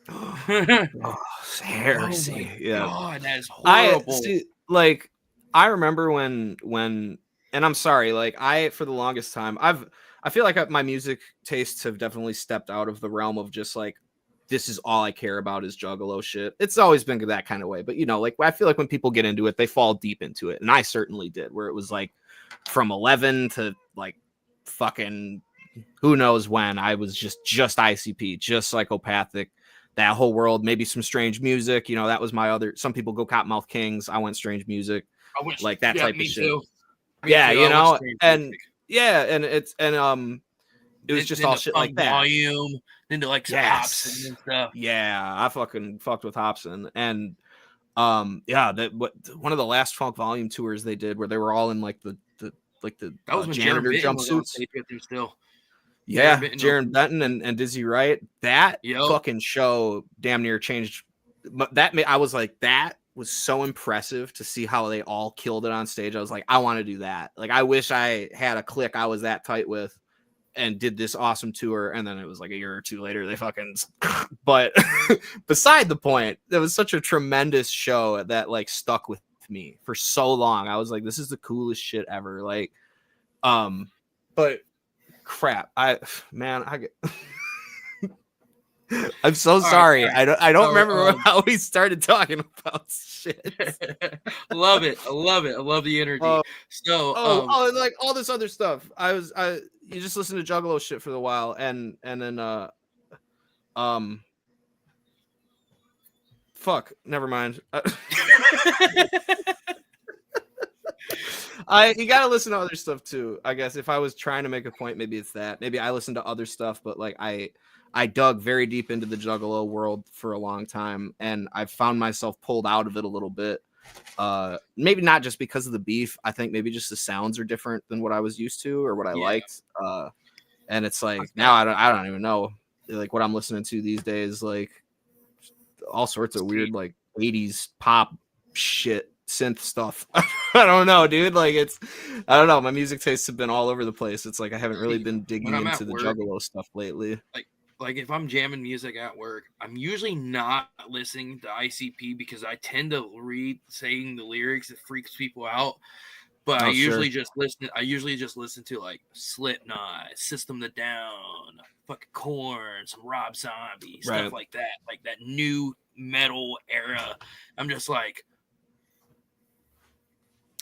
Oh, heresy. Oh yeah. God, that is horrible. I remember when and I'm sorry, like for the longest time, I feel like my music tastes have definitely stepped out of the realm of just like, this is all I care about is Juggalo shit. It's always been that kind of way, but you know, like I feel like when people get into it, they fall deep into it, and I certainly did. Where it was like from 11 to like fucking who knows when, I was just ICP, just Psychopathic, that whole world. Maybe some Strange Music, you know, that was my other. Some people go Cottonmouth Kings. I went Strange Music, like that type of shit. Too. Yeah, you know, and yeah, and it's it was just all shit like that. Volume, into like some Hobson and stuff. Yeah, I fucking fucked with Hobson, and yeah, one of the last Funk Volume tours they did where they were all in like the that was janitor jumpsuits. Still. Yeah, Jaron Benton and Dizzy Wright. That fucking show damn near changed. I was like, that was so impressive to see how they all killed it on stage. I was like, I want to do that. Like, I wish I had a clique I was that tight with and did this awesome tour. And then it was like a year or two later, they fucking, but beside the point, it was such a tremendous show that like stuck with me for so long. I was like, this is the coolest shit ever. Like, but crap, I get I'm so sorry. Right. I don't remember how we started talking about shit. Love it. I love it. I love the energy. Like all this other stuff. You just listen to Juggalo shit for a while, and then fuck, never mind. You gotta listen to other stuff too. I guess if I was trying to make a point, maybe it's that. Maybe I listen to other stuff, but like I dug very deep into the Juggalo world for a long time, and I found myself pulled out of it a little bit. Maybe not just because of the beef. I think maybe just the sounds are different than what I was used to or what I liked. And it's like now I don't even know like what I'm listening to these days. Like all sorts of weird like 80s pop shit, synth stuff. I don't know, dude. Like I don't know. My music tastes have been all over the place. It's like I haven't really been digging into the Juggalo stuff lately. Like if I'm jamming music at work, I'm usually not listening to ICP because I tend to read saying the lyrics. It freaks people out. But I usually just listen to like Slipknot, System of a Down, fucking Korn, some Rob Zombie, stuff like that. Like that new metal era. I'm just like,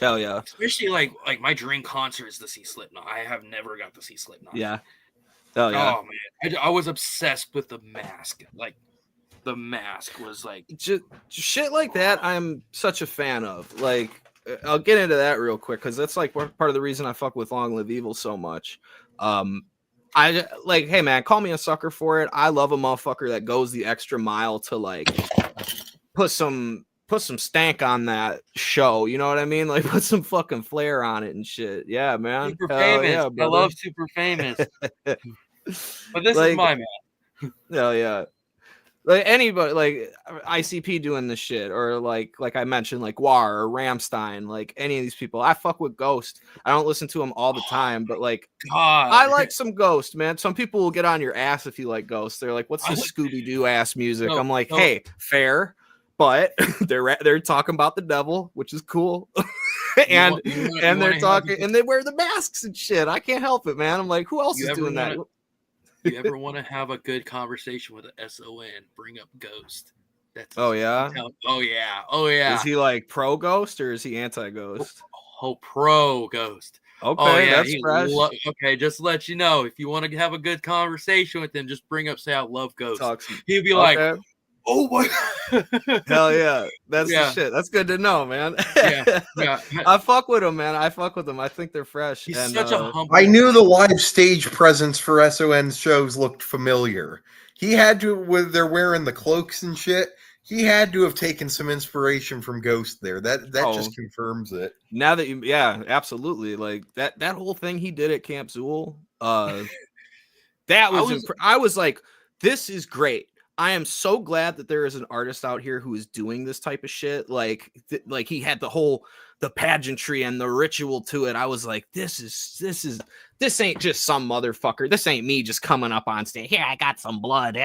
hell yeah. Especially like my dream concert is to see Slipknot. I have never got to see Slipknot. Yeah. Oh yeah. Oh man, I was obsessed with The Mask. Like The Mask was like just shit like that. I'm such a fan of. Like I'll get into that real quick because that's like part of the reason I fuck with Long Live Evil so much. I like, hey man, call me a sucker for it. I love a motherfucker that goes the extra mile to like put some stank on that show, you know what I mean? Like put some fucking flair on it and shit. Yeah, man. Super famous. Yeah, I love Super Famous. But this is my man. Hell yeah. Like anybody, like ICP doing this shit, or like I mentioned, like War or Rammstein, like any of these people. I fuck with Ghost. I don't listen to them all the time, but like I like some Ghost, man. Some people will get on your ass if you like Ghost. They're like, "What's this Scooby Doo ass music?" I'm like, "Hey, fair." but they're talking about the devil, which is cool. and they're talking and they wear the masks and shit. I can't help it, man. I'm like, who else is doing that? You ever want to have a good conversation with an SON? Bring up Ghost. Oh yeah. Oh yeah. Is he like pro Ghost or is he anti Ghost? Oh, pro Ghost. Okay, oh, yeah, that's fresh. Okay, just to let you know, if you want to have a good conversation with him, just bring up, say, I love Ghost. He'd be like, oh my God. Hell yeah. That's the shit. That's good to know, man. yeah. I fuck with him, man. I fuck with them. I think they're fresh. He's such a humble. I knew the live stage presence for SON shows looked familiar. He had to, they're wearing the cloaks and shit. He had to have taken some inspiration from Ghost there. That just confirms it. Now that yeah, absolutely. Like that whole thing he did at Camp Zool, that was I was like, this is great. I am so glad that there is an artist out here who is doing this type of shit. Like he had the pageantry and the ritual to it. I was like, this ain't just some motherfucker. This ain't me just coming up on stage. Here, I got some blood.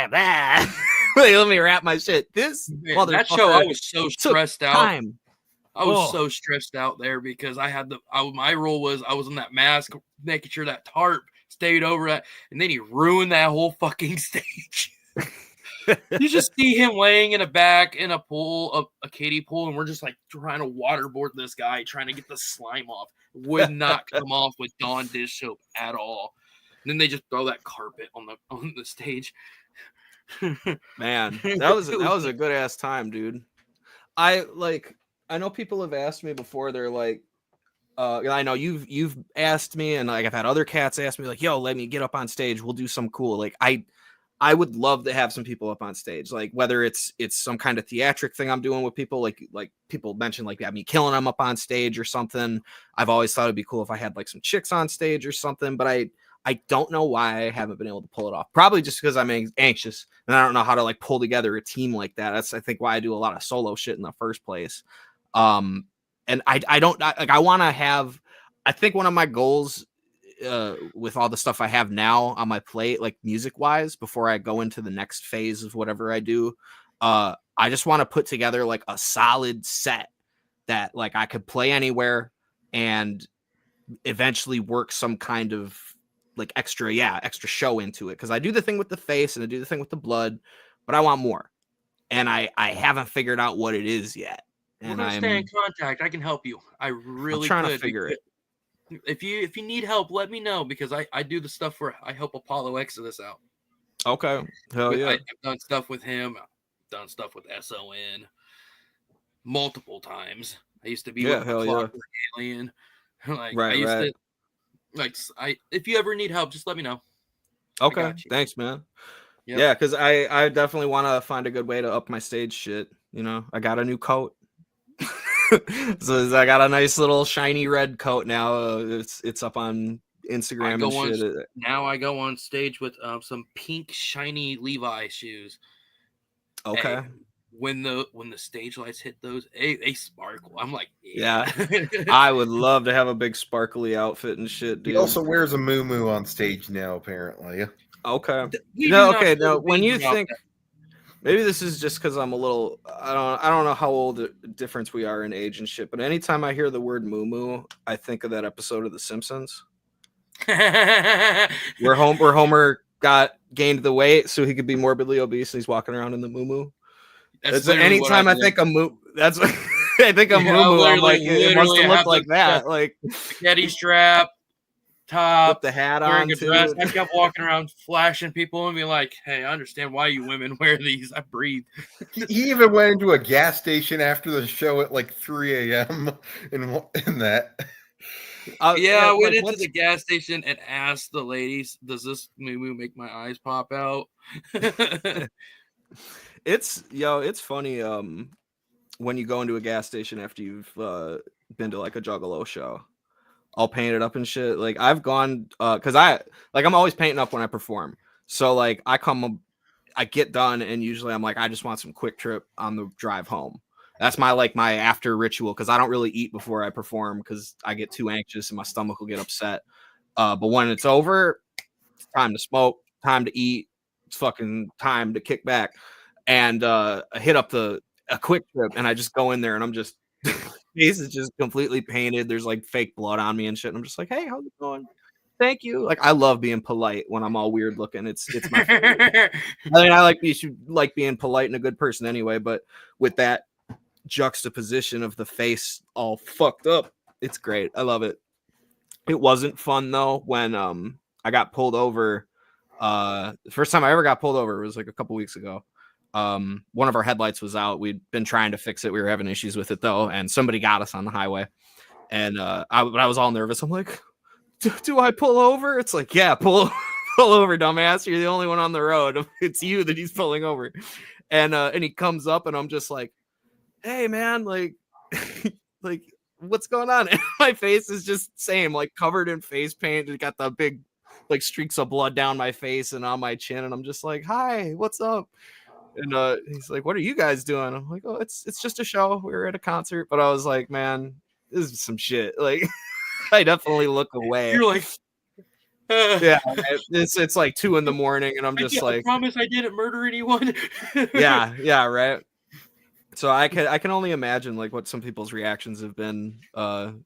Let me wrap my shit. That show, I was so stressed out. I was so stressed out there because my role was I was in that mask, making sure that tarp stayed over that, and then he ruined that whole fucking stage. You just see him laying in a back in a pool, a kiddie pool, and we're just like trying to waterboard this guy, trying to get the slime off. Would not come off with Dawn dish soap at all. And then they just throw that carpet on the stage. Man, that was a good ass time, dude. I know people have asked me before. They're like, I know you've asked me, and like I've had other cats ask me, like, yo, let me get up on stage. We'll do some cool. Like I would love to have some people up on stage, like whether it's some kind of theatric thing I'm doing with people, like people mentioned, like me killing them up on stage or something. I've always thought it'd be cool if I had like some chicks on stage or something, but I don't know why I haven't been able to pull it off. Probably just because I'm anxious and I don't know how to like pull together a team like that. That's I think why I do a lot of solo shit in the first place. And I want to have. I think one of my goals. With all the stuff I have now on my plate, like music wise, before I go into the next phase of whatever I do, I just want to put together like a solid set that like I could play anywhere and eventually work some kind of like extra show into it. Cause I do the thing with the face and I do the thing with the blood, but I want more. And I haven't figured out what it is yet. And I'm stay in contact. I can help you. I'm trying to figure it. If you need help, let me know because I do the stuff where I help Apollo Exodus out. Okay. Hell yeah. I've done stuff with him. I've done stuff with SON multiple times. I used to be with Clockwork Alien. Like I used to if you ever need help, just let me know. Okay. Thanks, man. Yep. Yeah, because I definitely want to find a good way to up my stage shit. You know, I got a new coat. So I got a nice little shiny red coat now. It's up on Instagram and shit. Now I go on stage with some pink shiny Levi shoes. Okay. Hey, when the stage lights hit those, they sparkle. I'm like, yeah. I would love to have a big sparkly outfit and shit, dude. He also wears a muumuu on stage now, apparently. Okay. No. When you think. Maybe this is just because I'm a little. I don't know how old the difference we are in age and shit. But anytime I hear the word "moo," I think of that episode of The Simpsons, where Homer gained the weight so he could be morbidly obese, and he's walking around in the moo. Anytime I think of moo, that's what I think of moo. I'm like, it must have looked like that, like spaghetti strap. Top, with the hat on too. I kept walking around flashing people and being like, hey, I understand why you women wear these. I breathe. He even went into a gas station after the show at like 3 a.m. in that. I went into the gas station and asked the ladies, does this moo make my eyes pop out? It's funny when you go into a gas station after you've been to like a Juggalo show. All painted up and shit. Like I've gone because I'm always painting up when I perform. So like I get done and usually I'm like I just want some quick trip on the drive home. That's my after ritual because I don't really eat before I perform because I get too anxious and my stomach will get upset. But when it's over, it's time to smoke, time to eat. It's fucking time to kick back and hit up the a Quick Trip, and I just go in there and I'm just face is just completely painted. There's like fake blood on me and shit. And I'm just like, hey, how's it going? Thank you. Like, I love being polite when I'm all weird looking. It's my favorite. I mean, you should like being polite and a good person anyway, but with that juxtaposition of the face all fucked up, it's great. I love it. It wasn't fun though when I got pulled over. The first time I ever got pulled over was like a couple weeks ago. One of our headlights was out. We'd been trying to fix it. We were having issues with it though, and somebody got us on the highway. And I was all nervous. I'm like, do I pull over? It's like, yeah, pull over, dumbass. You're the only one on the road. It's you that he's pulling over. And he comes up, and I'm just like, hey, man, like, like, what's going on? And my face is just same, like covered in face paint. It got the big, like, streaks of blood down my face and on my chin. And I'm just like, hi, what's up? And he's like, what are you guys doing? I'm like, oh, it's just a show. We were at a concert. But I was like, man, this is some shit. Like, I definitely look away. You're like, yeah, it's like 2 a.m. and I'm just like, I promise I didn't murder anyone. yeah, right. So I can only imagine like what some people's reactions have been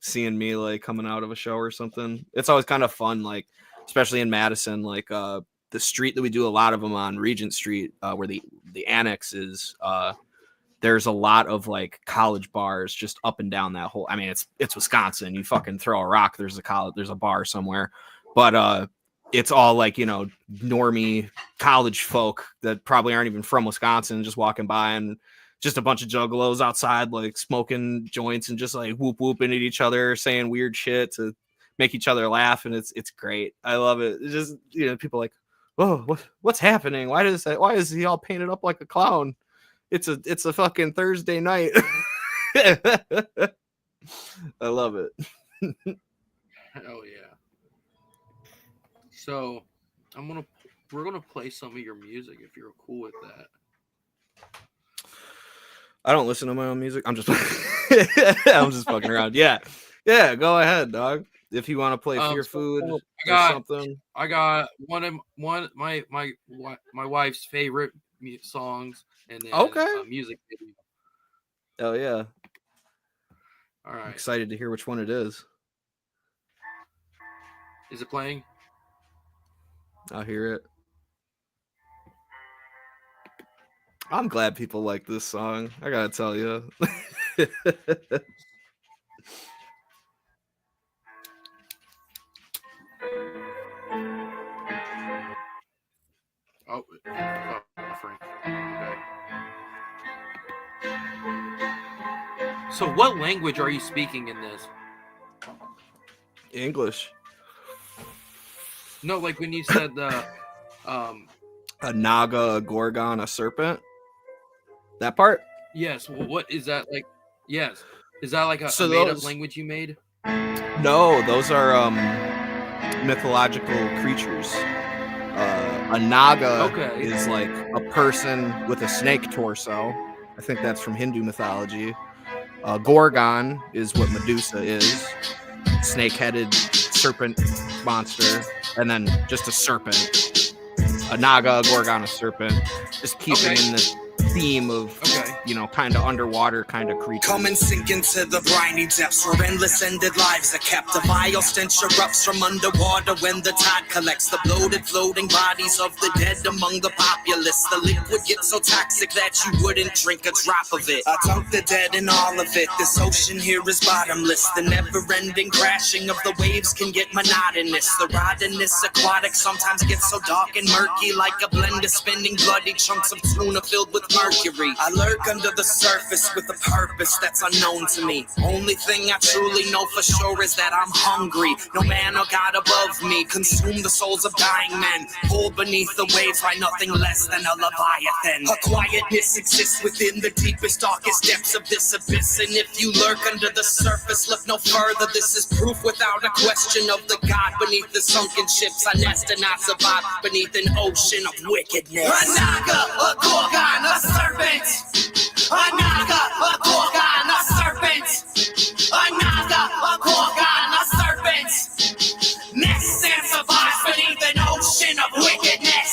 seeing me like coming out of a show or something. It's always kind of fun, like especially in Madison, like the street that we do a lot of them on, Regent Street, where the annex is. There's a lot of like college bars just up and down that whole. I mean, it's Wisconsin. You fucking throw a rock, there's a bar somewhere, but it's all like, you know, normie college folk that probably aren't even from Wisconsin, just walking by, and just a bunch of juggalos outside, like smoking joints and just like whooping at each other, saying weird shit to make each other laugh, and it's great. I love it. It's just, you know, people like, oh, what's happening? Why is he all painted up like a clown? It's a fucking Thursday night. I love it. Hell yeah. So we're gonna play some of your music if you're cool with that. I don't listen to my own music. I'm just fucking around. Yeah, go ahead, dog. If you want to play Fear Food or something. I got one of my wife's favorite songs, and then a music video. Oh yeah. All right. I'm excited to hear which one it is. Is it playing? I'll hear it. I'm glad people like this song. I gotta tell you. Okay. So what language are you speaking in this? English. No, like when you said the a naga, a gorgon, a serpent. That part? Yes. What is that like? Yes. Is that like a made-up language you made? No, those are mythological creatures. A naga is like a person with a snake torso. I think that's from Hindu mythology. Gorgon is what Medusa is. Snake-headed serpent monster. And then just a serpent. A naga, a gorgon, a serpent. Just keeping in this theme of, you know, kind of underwater kind of creatures. Come and sink into the briny depths where endless ended lives are kept. The vile stench erupts from underwater when the tide collects the bloated floating bodies of the dead among the populace. The liquid gets so toxic that you wouldn't drink a drop of it. I dunk the dead in all of it. This ocean here is bottomless. The never-ending crashing of the waves can get monotonous. The rottenness aquatic sometimes gets so dark and murky, like a blend of spinning bloody chunks of tuna filled with mercury. I lurk under the surface with a purpose that's unknown to me. Only thing I truly know for sure is that I'm hungry. No man or God above me. Consume the souls of dying men. Pulled beneath the waves by nothing less than a leviathan. A quietness exists within the deepest, darkest depths of this abyss. And if you lurk under the surface, look no further. This is proof without a question of the God beneath the sunken ships. I nest and I survive beneath an ocean of wickedness. A naga, a gorgon, a serpent. A naga, a gorgon, a serpent. A naga, a gorgon, a serpent. Nests and survives beneath an ocean of wickedness.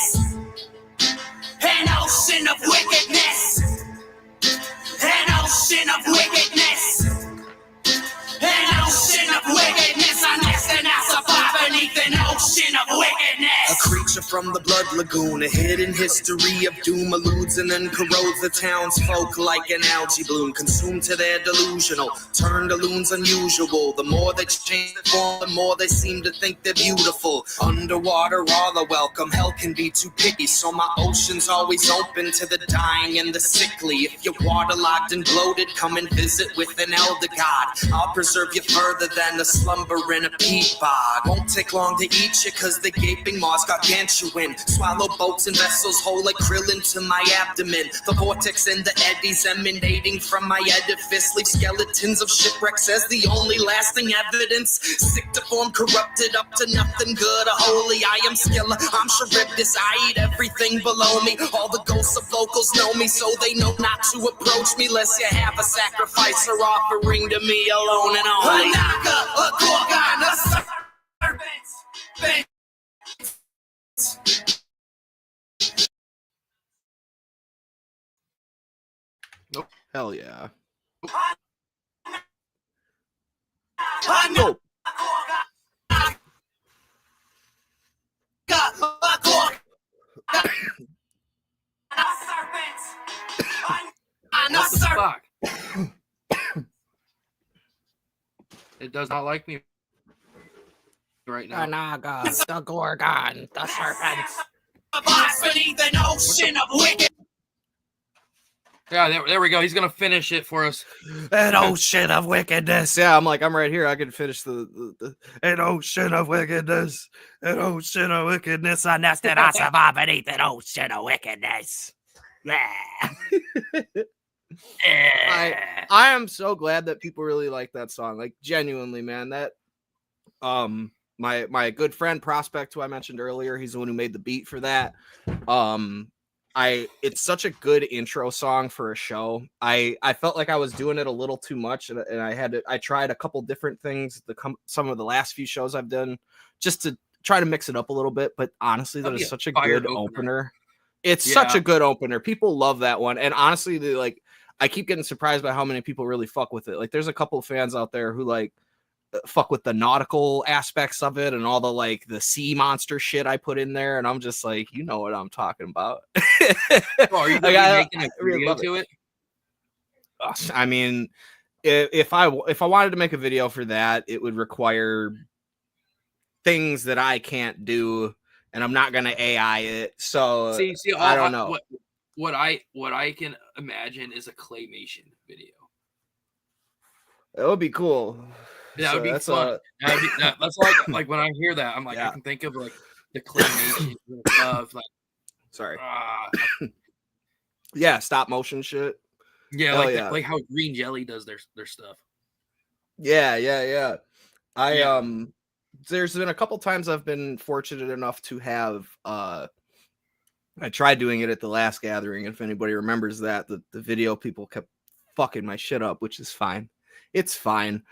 An ocean of wickedness. from the blood lagoon. A hidden history of doom eludes and then corrodes the townsfolk like an algae bloom. Consumed to their delusional, turned to loons unusual. The more they change the form, the more they seem to think they're beautiful. Underwater, all are welcome. Hell can be too picky, so my ocean's always open to the dying and the sickly. If you're waterlogged and bloated, come and visit with an elder god. I'll preserve you further than a slumber in a peat bog. Won't take long to eat you, cause the gaping maws gargantuan. Swallow boats and vessels whole like krill into my abdomen. The vortex and the eddies emanating from my edifice leave skeletons of shipwrecks as the only lasting evidence. Sick to form, corrupted up to nothing good or holy. I am Skilla, I'm Charybdis, I eat everything below me. All the ghosts of locals know me, so they know not to approach me lest you have a sacrifice or offering to me alone and only. A naga, a gorgon, a serpent. Nope. Hell yeah. Nope. What the fuck? It does not like me right now. The Naga, the Gorgon, the serpents. Beneath an ocean of wicked. Yeah, there we go. He's gonna finish it for us. An ocean of wickedness. Yeah, I'm right here. I can finish the an ocean of wickedness. An ocean of wickedness. I nested I survive beneath an ocean of wickedness. I am so glad that people really like that song. Like genuinely, man. That my good friend Prospect, who I mentioned earlier, he's the one who made the beat for that. It's such a good intro song for a show. I felt like I was doing it a little too much, and I tried a couple different things. Some of the last few shows I've done just to try to mix it up a little bit. But honestly, that is such a good opener. It's such a good opener. People love that one, and honestly, I keep getting surprised by how many people really fuck with it. Like, there's a couple of fans out there who like fuck with the nautical aspects of it and all the sea monster shit I put in there, and I'm just like, you know what I'm talking about. Are you making a video to it? I mean, if I wanted to make a video for that, it would require things that I can't do, and I'm not gonna AI it. So see, I don't know. What I can imagine is a claymation video. It would be cool. That would be fun. That's like when I hear that, I'm like, I can think of like the claymation of like. Sorry. Yeah, stop motion shit. Yeah, like how Green Jelly does their stuff. Yeah. There's been a couple times I've been fortunate enough to have I tried doing it at the last gathering. If anybody remembers that, the video people kept fucking my shit up, which is fine. It's fine.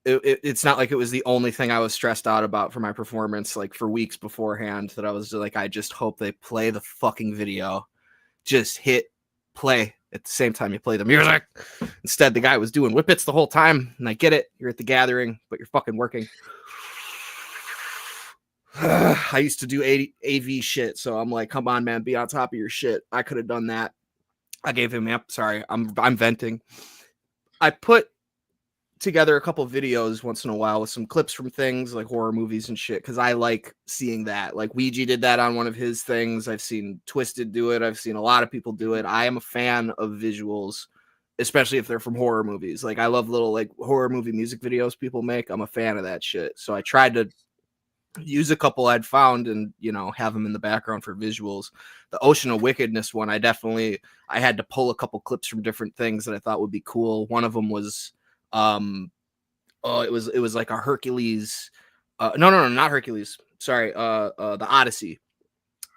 It's not like it was the only thing I was stressed out about for my performance, like for weeks beforehand, that I was like, I just hope they play the fucking video. Just hit play at the same time you play the music. Instead, the guy was doing whippets the whole time, and I get it. You're at the gathering, but you're fucking working. I used to do AV shit, so I'm like, come on, man, be on top of your shit. I could have done that. I gave him up. Sorry, I'm venting. I put together a couple of videos once in a while with some clips from things like horror movies and shit, because I like seeing that. Like Ouija did that on one of his things. I've seen Twisted do it. I've seen a lot of people do it. I am a fan of visuals, especially if they're from horror movies. Like I love little like horror movie music videos people make. I'm a fan of that shit. So I tried to use a couple I'd found and, you know, have them in the background for visuals. The Ocean of Wickedness one, I had to pull a couple clips from different things that I thought would be cool. One of them was it was like a Hercules, no, not Hercules, sorry, the Odyssey,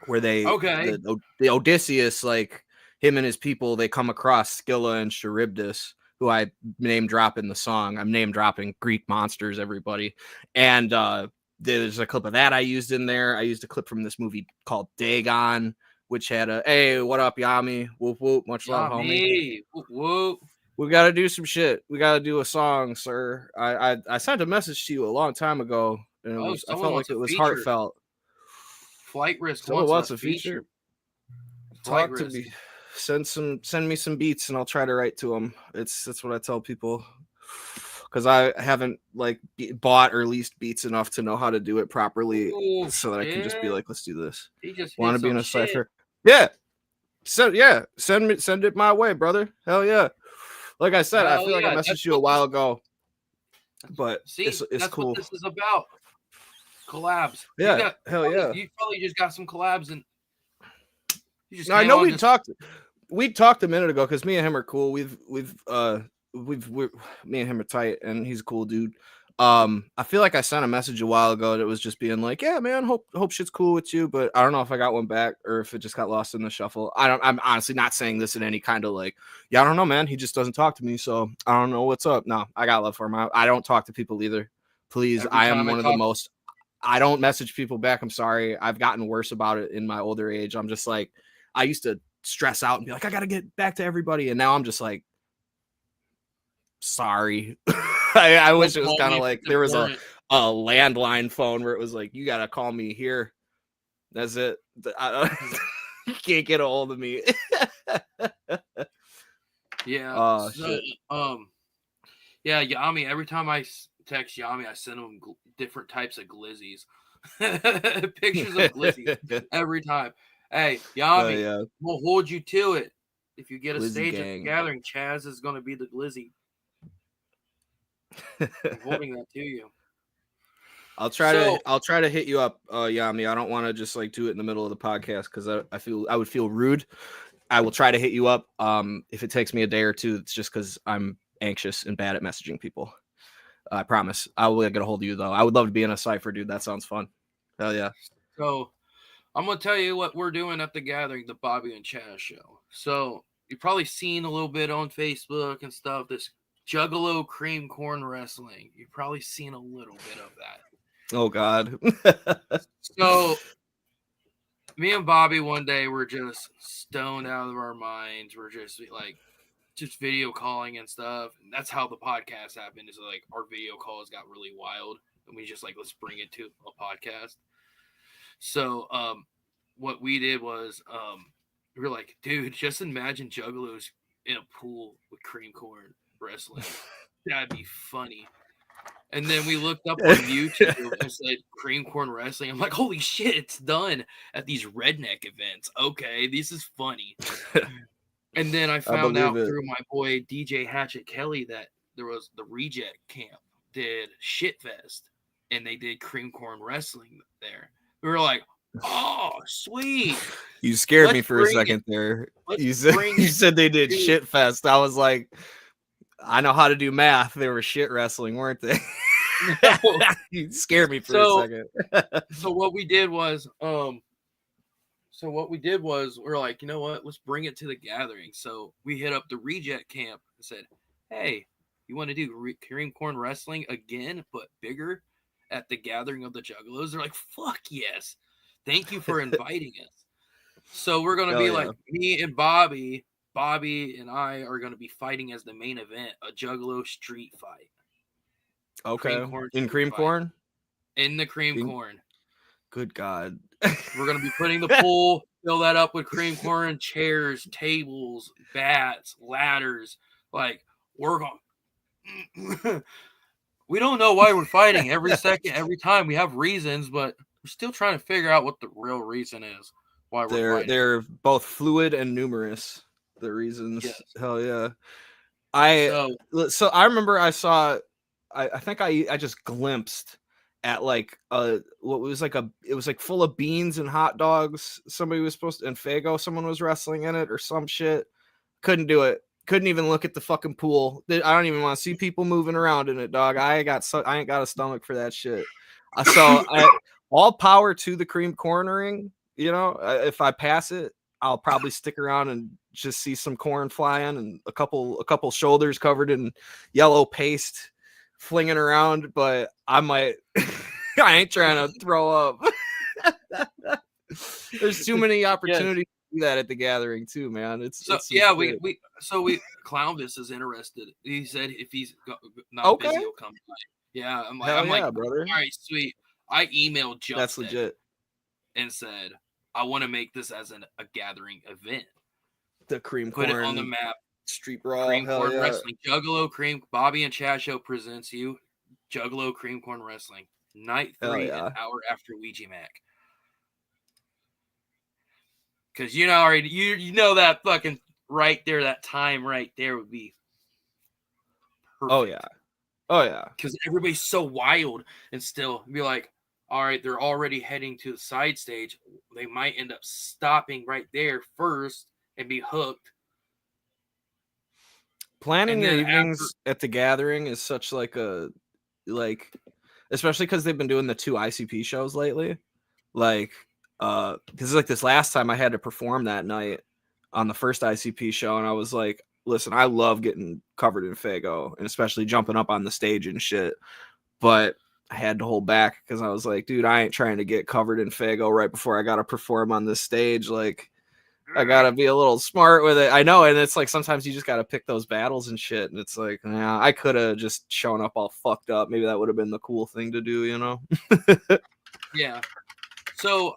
where the Odysseus, like him and his people, they come across Scylla and Charybdis, who I name drop in the song. I'm name dropping Greek monsters, everybody. And there's a clip of that I used in there. I used a clip from this movie called Dagon, which had a, hey, what up, Yami? Whoop, whoop. Much love, homie. Whoop, whoop. We got to do some shit. We got to do a song, sir. I sent a message to you a long time ago, and I felt like it was heartfelt. Flight Risk Someone wants wants a feature. Flight Talk to Risk. me. Send me some beats and I'll try to write to them. That's what I tell people. Because I haven't like bought or leased beats enough to know how to do it properly, so that I can just be like, let's do this. He just Want to be in a shit. cipher? Yeah. Send it my way, brother. Hell yeah. Like I said, I feel like I messaged you a while ago, but it's that's cool. what this is about. Collabs. Yeah, hell yeah. You probably just got some collabs and I know we talked a minute ago because me and him are cool. We're me and him are tight, and he's a cool dude. I feel like I sent a message a while ago that was just being like, yeah, man, hope shit's cool with you, but I don't know if I got one back or if it just got lost in the shuffle. I'm honestly not saying this in any kind of like, yeah, I don't know, man. He just doesn't talk to me, so I don't know what's up. No, I got love for him. I don't talk to people either. Please, I am one of the most. I don't message people back. I'm sorry. I've gotten worse about it in my older age. I'm just like, I used to stress out and be like, I got to get back to everybody. And now I'm just like, sorry. I wish it was kind of like there was a landline phone where it was like, you got to call me here. That's it. You can't get a hold of me. Yeah. Shit. Yeah, Yami, every time I text Yami, I send him different types of glizzies. Pictures of glizzies every time. Hey, Yami, we'll hold you to it. If you get a stage at the gathering, Chaz is going to be the glizzy. I'm holding that to you. I'll try to hit you up, Yami. I don't want to just like do it in the middle of the podcast because I would feel rude. I will try to hit you up. If it takes me a day or two, it's just because I'm anxious and bad at messaging people. I promise. I will get a hold of you though. I would love to be in a cipher, dude. That sounds fun. Hell yeah. So I'm gonna tell you what we're doing at the gathering, the Bobby and Chaz show. So you've probably seen a little bit on Facebook and stuff. This Juggalo cream corn wrestling. You've probably seen a little bit of that. Oh God. So me and Bobby one day were just stoned out of our minds. We're just like video calling and stuff. And that's how the podcast happened. Is like our video calls got really wild, and we just like, let's bring it to a podcast. So what we did was we were like, dude, just imagine Juggalos in a pool with cream corn wrestling. That'd be funny. And then we looked up on YouTube and said cream corn wrestling. I'm like, holy shit, it's done at these redneck events. Okay, this is funny. And then I found out through my boy DJ Hatchet Kelly that there was the Reject Camp did Shitfest, and they did cream corn wrestling there. We were like, oh, sweet. You scared me for a second there. You said they did Shitfest. I was like, I know how to do math. They were shit wrestling, weren't they? No. You scared me for a second. So what we did was we're like, you know what? Let's bring it to the gathering. So we hit up the Reject Camp and said, hey, you want to do cream corn wrestling again, but bigger at the gathering of the Juggalos? They're like, fuck yes. Thank you for inviting us. So we're going to be like me and Bobby and I are going to be fighting as the main event, a Juggalo street fight. Okay. In cream corn? In the cream corn. Good God. We're going to be putting the pool, fill that up with cream corn, chairs, tables, bats, ladders. Like, we're going. We don't know why we're fighting every second, every time. We have reasons, but we're still trying to figure out what the real reason is why we're fighting. They're both fluid and numerous, the reasons. Yes. Hell yeah. So I remember I saw, I think I just glimpsed at like it was like full of beans and hot dogs. Somebody was supposed to, and Fago, someone was wrestling in it or some shit. Couldn't do it. Couldn't even look at the fucking pool. I don't even want to see people moving around in it, dog. I ain't got a stomach for that shit. So all power to the cream cornering. You know, if I pass it, I'll probably stick around and just see some corn flying and a couple shoulders covered in yellow paste flinging around, but I might. I ain't trying to throw up. There's too many opportunities to do that at the gathering too, man. We Clownvis is interested. He said if he's not busy, he'll come by. Yeah, I'm like, brother. All right, sweet. I emailed Jump. That's legit. and said, I want to make this as a gathering event. The cream Put corn it on the map. street brawl. Cream Hell corn yeah. wrestling. Juggalo Cream. Bobby and Chad Show presents you Juggalo Cream Corn Wrestling. Night 3, an hour after Ouija Mac. Because you know already, you know that fucking right there, that time right there would be perfect. Oh yeah. Oh yeah. Because everybody's so wild and still be like, all right, they're already heading to the side stage. They might end up stopping right there first and be hooked. Planning the evenings at the gathering is such like a especially because they've been doing the 2 ICP shows lately. Like, because like this last time I had to perform that night on the first ICP show, and I was like, listen, I love getting covered in Faygo and especially jumping up on the stage and shit, but I had to hold back because I was like, dude, I ain't trying to get covered in Faygo right before I gotta perform on this stage. Like, I gotta be a little smart with it. I know, and it's like sometimes you just gotta pick those battles and shit. And it's like, yeah, I could have just shown up all fucked up. Maybe that would have been the cool thing to do, you know? Yeah. So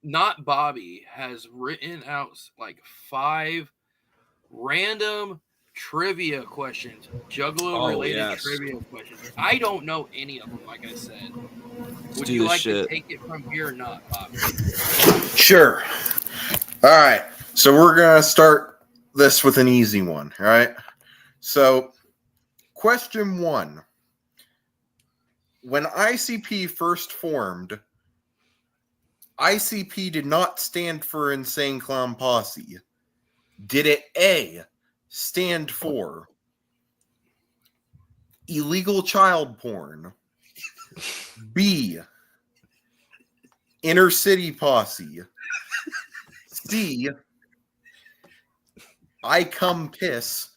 not Bobby has written out like 5 random trivia questions, Juggalo related trivia questions. I don't know any of them, like I said. Would you like to take it from here or not, Bobby? Sure. All right. So we're going to start this with an easy one. All right. So, question 1. When ICP first formed, ICP did not stand for Insane Clown Posse. Did it A, stand for illegal child porn? B, inner city posse? C, I come piss?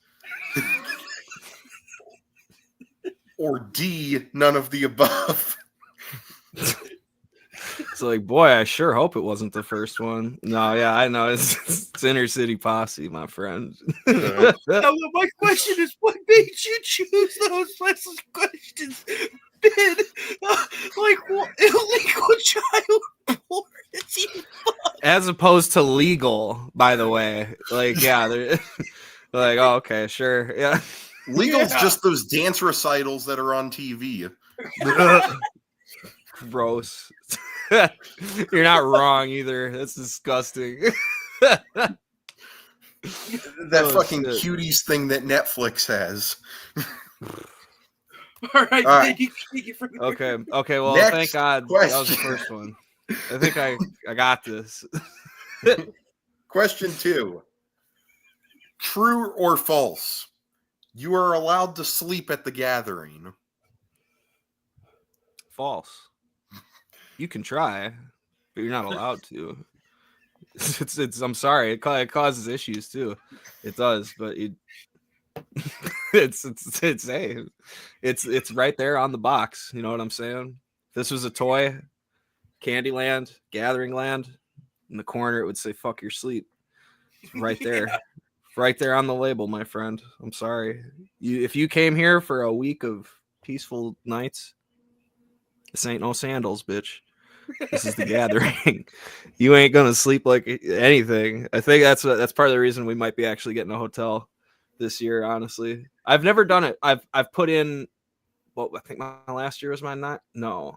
Or D, none of the above? It's like, boy, I sure hope it wasn't the first one. No, yeah, I know. It's inner city posse, my friend. Now, my question is, what made you choose those questions? Like what, illegal child porn? As opposed to legal, by the way. Like, yeah, they're like, oh, okay, sure, yeah. Legal's just those dance recitals that are on TV. Gross. You're not wrong either. That's disgusting. That fucking cuties thing that Netflix has. All right. Thank you Okay. Well, Next thank God question. that was the first one. I think I got this. Question 2. True or false? You are allowed to sleep at the gathering. False. You can try, but you're not allowed to. It's I'm sorry, it causes issues too. It does, but it's right there on the box. You know what I'm saying? If this was a toy, Candyland, Gathering Land, in the corner it would say "fuck your sleep." It's right there. Yeah. Right there on the label, my friend. I'm sorry. If you came here for a week of peaceful nights, this ain't no sandals, bitch. This is the gathering. You ain't gonna sleep like anything. I think that's part of the reason we might be actually getting a hotel this year. Honestly, I've never done it. I've put in. Well, I think my last year was my night. No,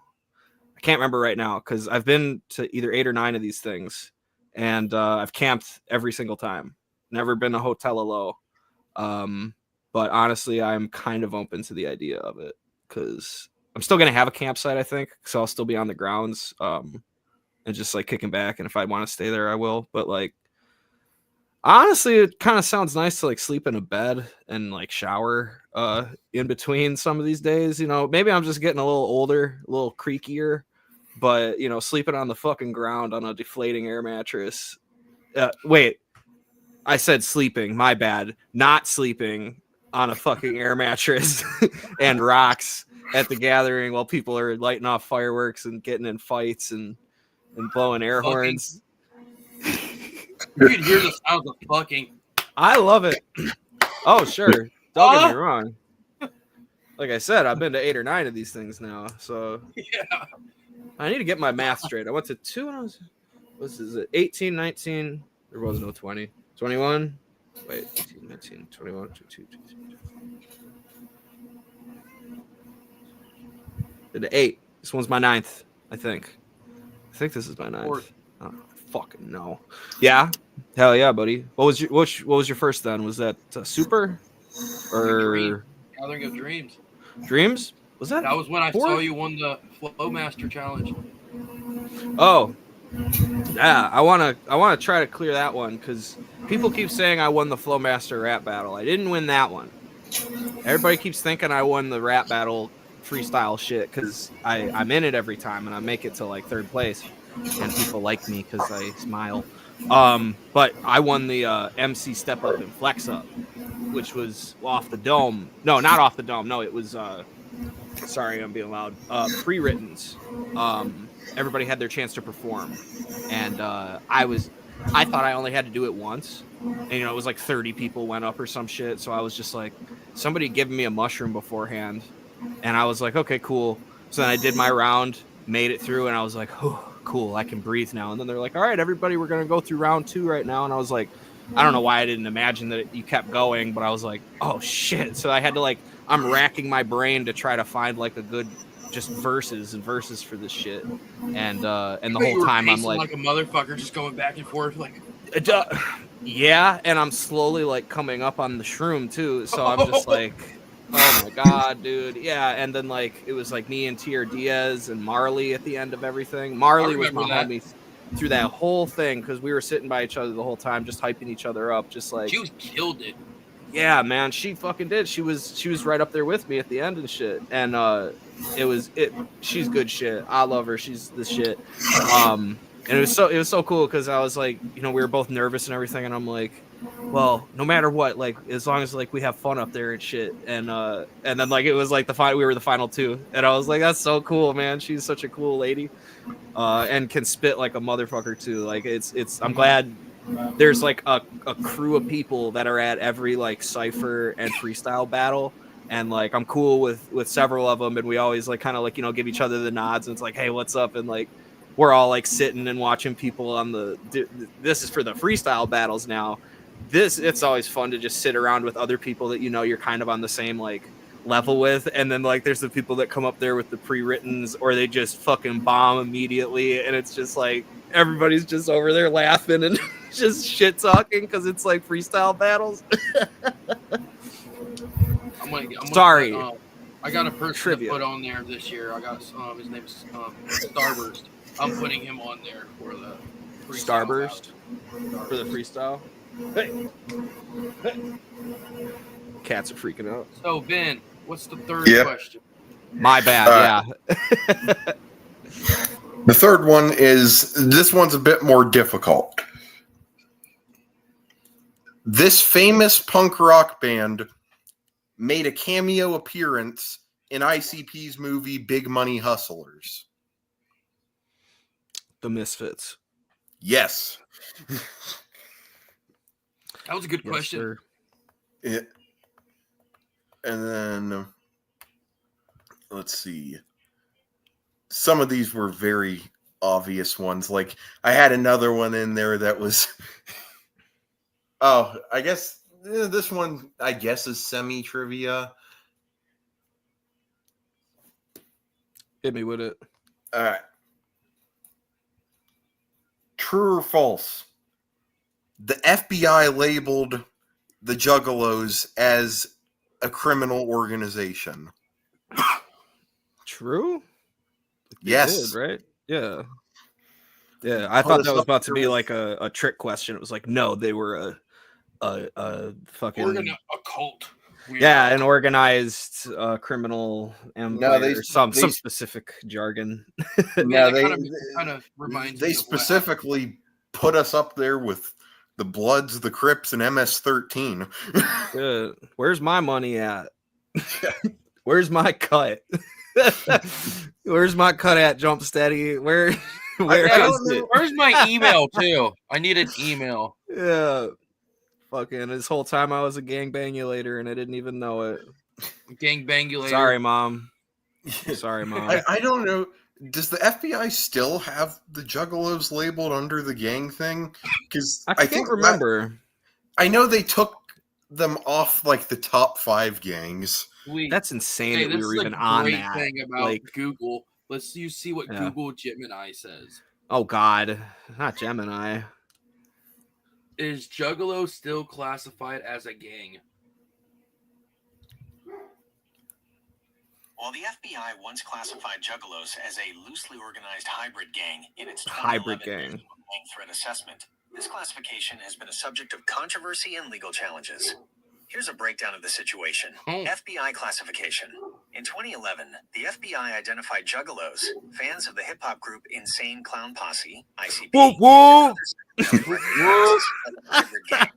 I can't remember right now because I've been to either 8 or 9 of these things, and I've camped every single time. Never been a hotel but honestly, I'm kind of open to the idea of it because I'm still gonna have a campsite, I think, so I'll still be on the grounds, and just like kicking back. And if I want to stay there, I will. But like, honestly, it kind of sounds nice to like sleep in a bed and like shower in between some of these days. You know, maybe I'm just getting a little older, a little creakier, but you know, sleeping on the fucking ground on a deflating air mattress. Wait. I said sleeping, my bad. Not sleeping on a fucking air mattress and rocks at the gathering while people are lighting off fireworks and getting in fights and blowing air horns. You can hear the sounds of fucking. I love it. Oh, sure. Don't get me wrong. Like I said, I've been to 8 or 9 of these things now. So yeah. I need to get my math straight. I went to 2 when I was 18, 19. There was no 20. 21. Wait, 18, 19, 21, 22, 23. Did 8. This one's my 9th, I think. I think this is my 9th. I don't fucking know. Yeah. Hell yeah, buddy. What was your first then? Was that Super? Or Gathering of Dreams. Dreams? Was that? That was when I saw you won the Flowmaster Challenge. Oh, yeah. I wanna try to clear that one because people keep saying I won the Flowmaster rap battle. I didn't win that one. Everybody keeps thinking I won the rap battle freestyle shit because I'm in it every time and I make it to like 3rd place and people like me because I smile. But I won the MC Step Up and Flex Up, which was off the dome. No, not off the dome. No, it was sorry, I'm being loud. Pre-writtens. Everybody had their chance to perform, and I thought I only had to do it once, and it was like 30 people went up or some shit. So I was just like, somebody giving me a mushroom beforehand, and I was like, okay, cool. So then I did my round, made it through, and I was like, oh, cool, I can breathe now. And then they're like, all right, everybody, we're gonna go through round 2 right now, and I was like, I don't know why I didn't imagine that you kept going, but I was like, oh shit. So I had to I'm racking my brain to try to find like a good just verses for this shit. And the whole time I'm like a motherfucker just going back and forth like yeah, and I'm slowly like coming up on the shroom too. So I'm just like, oh my god, dude. Yeah, and then like it was like me and Tier Diaz and Marley at the end of everything. Marley was my homie through that whole thing because we were sitting by each other the whole time, just hyping each other up, just like she killed it. Yeah, man, she fucking did. She was right up there with me at the end and shit. And she's good shit. I love her. She's the shit. And it was so cool because I was like, we were both nervous and everything, and I'm like, well, no matter what, like as long as like we have fun up there and shit. And then like it was like we were the final 2, and I was like, that's so cool, man. She's such a cool lady. And can spit like a motherfucker too. Like I'm glad there's like a crew of people that are at every like cypher and freestyle battle, and like I'm cool with several of them, and we always like kind of like give each other the nods, and it's like, hey, what's up? And like we're all like sitting and watching people on this is for the freestyle battles now. It's always fun to just sit around with other people that you're kind of on the same like level with, and then like there's the people that come up there with the pre-writtens, or they just fucking bomb immediately, and it's just like everybody's just over there laughing and just shit talking because it's like freestyle battles. Sorry, I got a person to put on there this year. I got his name's Starburst. I'm putting him on there for the Starburst for the freestyle. Hey. Cats are freaking out. So Ben, what's the 3rd question? My bad. Yeah. The 3rd one this one's a bit more difficult. This famous punk rock band made a cameo appearance in ICP's movie Big Money Hustlers. The Misfits. Yes. That was a good question. And then let's see. Some of these were very obvious ones. Like I had another one in there that was I guess this one is semi-trivia. Hit me with it. All right. True or false? The FBI labeled the Juggalos as a criminal organization. True? Yes. Did, right? Yeah. Yeah, I thought that was about to be like a trick question. It was like, no, they were a fucking a cult. Yeah, an organized criminal empire. Some specific jargon. Yeah, they kind of reminds. They specifically put us up there with the Bloods, the Crips, and MS-13. Where's my money at? Where's my cut? Where's my cut at, Jump Steady? Where's my email too? I need an email. Yeah. Fucking this whole time I was a gangbangulator and I didn't even know it. Gangbangulator. Sorry, Mom. Sorry, Mom. I don't know. does the FBI still have the Juggalos labeled under the gang thing? Because I can't remember. I know they took them off like the top 5 gangs. That's insane that we this were is even a on great that. thing about Like, Google. Let's see what Yeah. Google Gemini says. oh God, not Gemini. Is Juggalo still classified as a gang? While the FBI once classified Juggalos as a loosely organized hybrid gang in its Hybrid 2011 gang. National Gang Threat Assessment, this classification has been a subject of controversy and legal challenges. Here's a breakdown of the situation. FBI classification. In 2011, the FBI identified Juggalos, fans of the hip-hop group Insane Clown Posse, ICP, Whoa! and others recognized as a hybrid gang.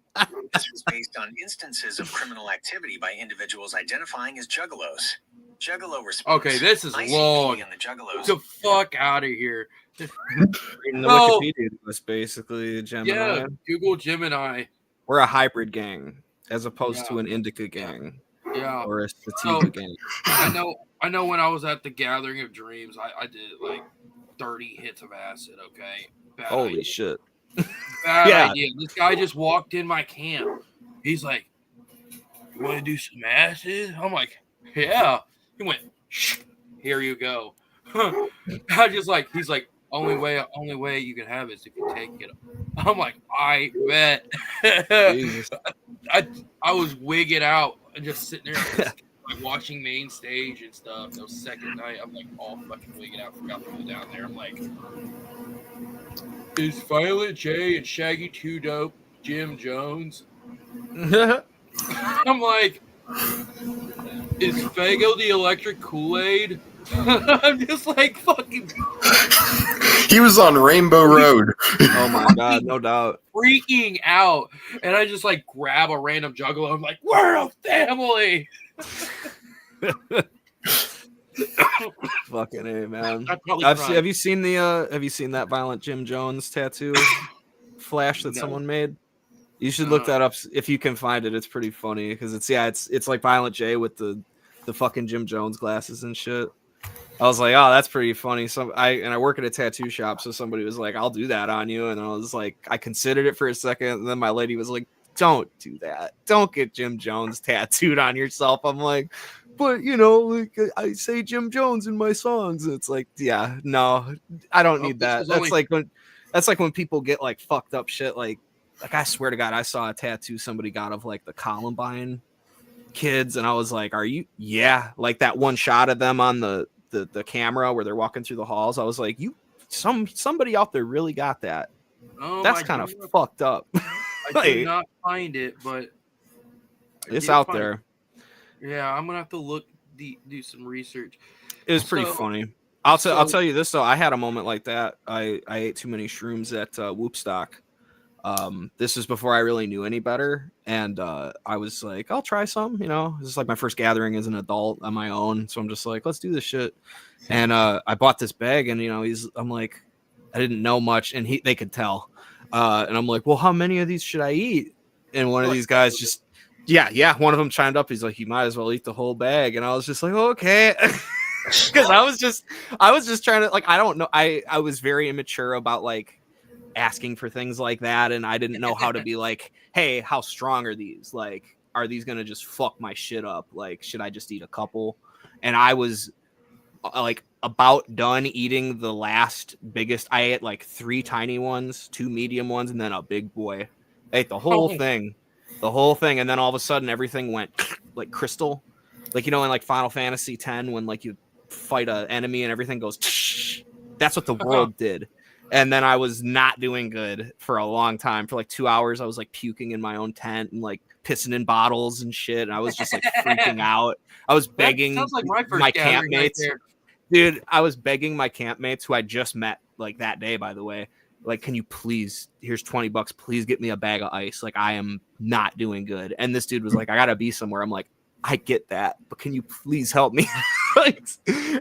This was based on instances of criminal activity by individuals identifying as Juggalos. Juggalo response. Okay, this is ICP long. and the Juggalos. Get the fuck out of here. In the Oh. Wikipedia was basically Gemini. Yeah, Google Gemini. We're a hybrid gang as opposed to Yeah. an indica gang Yeah. or a sativa gang. I know when I was at the Gathering of Dreams, I did like 30 hits of acid, okay? Bad Holy idea. shit. Bad Yeah. idea. This guy just walked in my camp. He's like, "You want to do some acid?" I'm like, "Yeah." He went, "Shh, here you go." I just like, he's like, only way you can have it is if you take it. I'm like, I bet. Jesus. I was wigging out and just sitting there like watching main stage and stuff. That was second night. I'm like all fucking wigging out. Forgot to go down there. I'm like, is Violent J and Shaggy 2 Dope Jim Jones? I'm like, is Fago the Electric Kool-Aid? I'm just like fucking He was on Rainbow Road. Oh my God, no doubt. freaking out. And I just like grab a random juggalo. I'm like, we're a family. Fucking A, man. I'd probably Have cry. you seen that Violent Jim Jones tattoo flash that No. someone made? You should look that up if you can find it. It's pretty funny because it's like Violent J with the fucking Jim Jones glasses and shit. I was like, oh, that's pretty funny. I work at a tattoo shop, so somebody was like, I'll do that on you, and I was like, I considered it for a second, and then my lady was like, don't do that. Don't get Jim Jones tattooed on yourself. I'm like, but like I say Jim Jones in my songs. And it's like, yeah, no, I don't need that. That's like when people get like fucked up shit. Like I swear to God, I saw a tattoo somebody got of like the Columbine kids, and I was like, are you? Yeah, like that one shot of them on the camera where they're walking through the halls. I was like, somebody out there really got that. That's kind of fucked up. I did not find it, but it's out there. Yeah, I'm gonna have to do some research. It was pretty funny. I'll tell you this though. I had a moment like that. I ate too many shrooms at Whoopstock. This was before I really knew any better, and I was like, I'll try some. This is like my first gathering as an adult on my own, so I'm just like, let's do this shit. And I bought this bag, and I'm like, I didn't know much, and they could tell. And I'm like, well, how many of these should I eat? And one of these guys just, one of them chimed up. He's like, you might as well eat the whole bag. And I was just like, okay. Because I was just trying to, like, I don't know. I was very immature about like asking for things like that. And I didn't know how to be like, hey, how strong are these? Like, are these going to just fuck my shit up? Like, should I just eat a couple? And I was like about done eating the last biggest. I ate like 3 tiny ones, 2 medium ones, and then a big boy. I ate the whole thing. And then all of a sudden everything went like crystal. Like, in like Final Fantasy X, when like you fight an enemy and everything goes, that's what the world did. And then I was not doing good for a long time. For like 2 hours, I was like puking in my own tent and like pissing in bottles and shit. And I was just like freaking out. I was begging like my campmates. Right, dude, I was begging my campmates who I just met like that day, by the way. Like, can you please, here's $20, please get me a bag of ice. Like, I am not doing good. And this dude was like, I gotta be somewhere. I'm like, I get that, but can you please help me?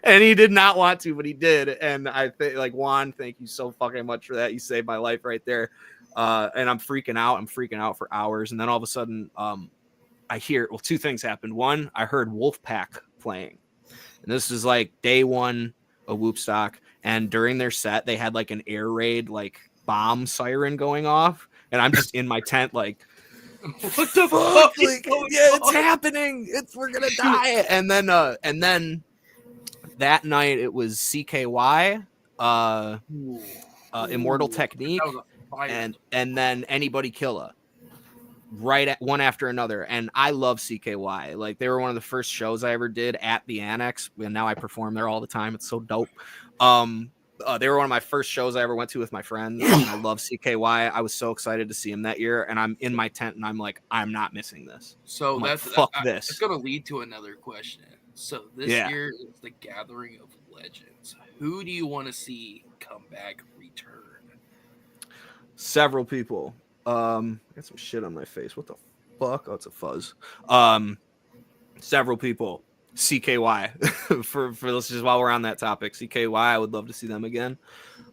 And he did not want to, but he did. And I think, like, Juan, thank you so fucking much for that. You saved my life right there. And I'm freaking out for hours. And then all of a sudden, I hear, 2 things happened. One, I heard Wolfpack playing. And this is like day 1 of Whoopstock. and during their set they had like an air raid like bomb siren going off, and I'm just in my tent like, what the fuck is like, going yeah, on? it's happening, we're gonna die. And then that night it was CKY, Immortal Technique, That was a fire. and then Anybody Killa, right at one after another. And I love CKY. Like, they were one of the first shows I ever did at the Annex, and now I perform there all the time. It's so dope. They were one of my first shows I ever went to with my friends, and I love CKY. I was so excited to see him that year, and I'm in my tent, and I'm like, I'm not missing this. So this. It's going to lead to another question. So this year is the Gathering of Legends. Who do you want to see come back, return? Several people. I got some shit on my face. What the fuck? Oh, it's a fuzz. Several people. CKY for this, just while we're on that topic. CKY, I would love to see them again.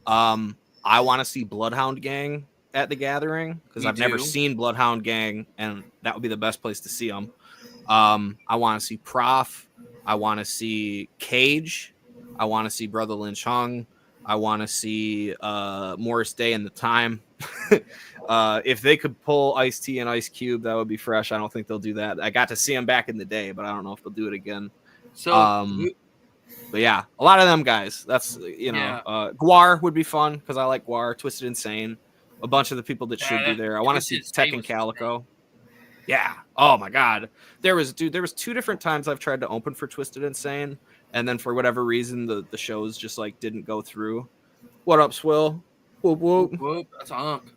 I want to see Bloodhound Gang at the Gathering, because I've never seen Bloodhound Gang, and that would be the best place to see them. I want to see Prof. I want to see Cage. I want to see Brother Lynch Hung. I want to see Morris Day and the Time. If they could pull Ice-T and Ice Cube, that would be fresh. I don't think they'll do that. I got to see them back in the day, but I don't know if they'll do it again. So, but yeah, a lot of them guys. That's, Guar would be fun, because I like Guar. Twisted Insane, a bunch of the people that should be there. I want to see Tech and Calico. Yeah. Oh my God. There was 2 different times I've tried to open for Twisted Insane, and then for whatever reason the shows just like didn't go through. What up, Swill? Whoop whoop. Whoop, that's a hunk.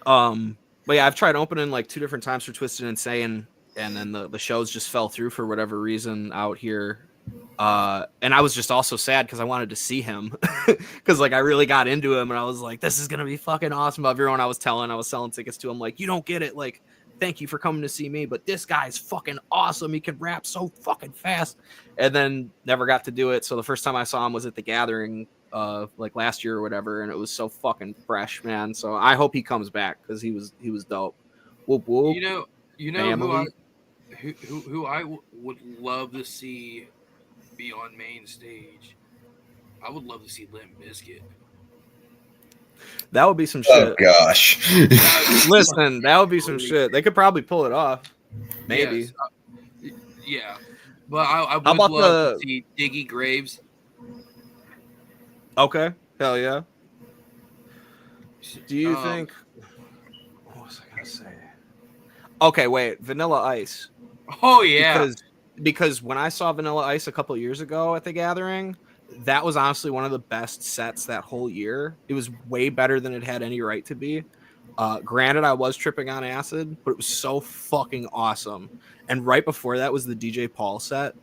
But yeah, I've tried opening like 2 different times for Twisted Insane, and then the shows just fell through for whatever reason out here. And I was just also sad because I wanted to see him, because like I really got into him, and I was like, this is gonna be fucking awesome. Everyone I was selling tickets to, I'm like, you don't get it, like, thank you for coming to see me, but this guy's fucking awesome. He can rap so fucking fast. And then never got to do it. So the first time I saw him was at the Gathering, like last year or whatever, and it was so fucking fresh, man. So I hope he comes back, because he was dope. Whoop whoop. You know who I would love to see be on main stage. I would love to see Limp Bizkit. That would be some shit. Oh gosh. Listen, that would be some shit. They could probably pull it off. Maybe. Yes. Yeah. But I would love to see Diggy Graves. Okay. Hell yeah. Do you think... What was I going to say? Okay, wait. Vanilla Ice. Oh, yeah. Because when I saw Vanilla Ice a couple years ago at the Gathering, that was honestly one of the best sets that whole year. It was way better than it had any right to be. Granted, I was tripping on acid, but it was so fucking awesome. And right before that was the DJ Paul set,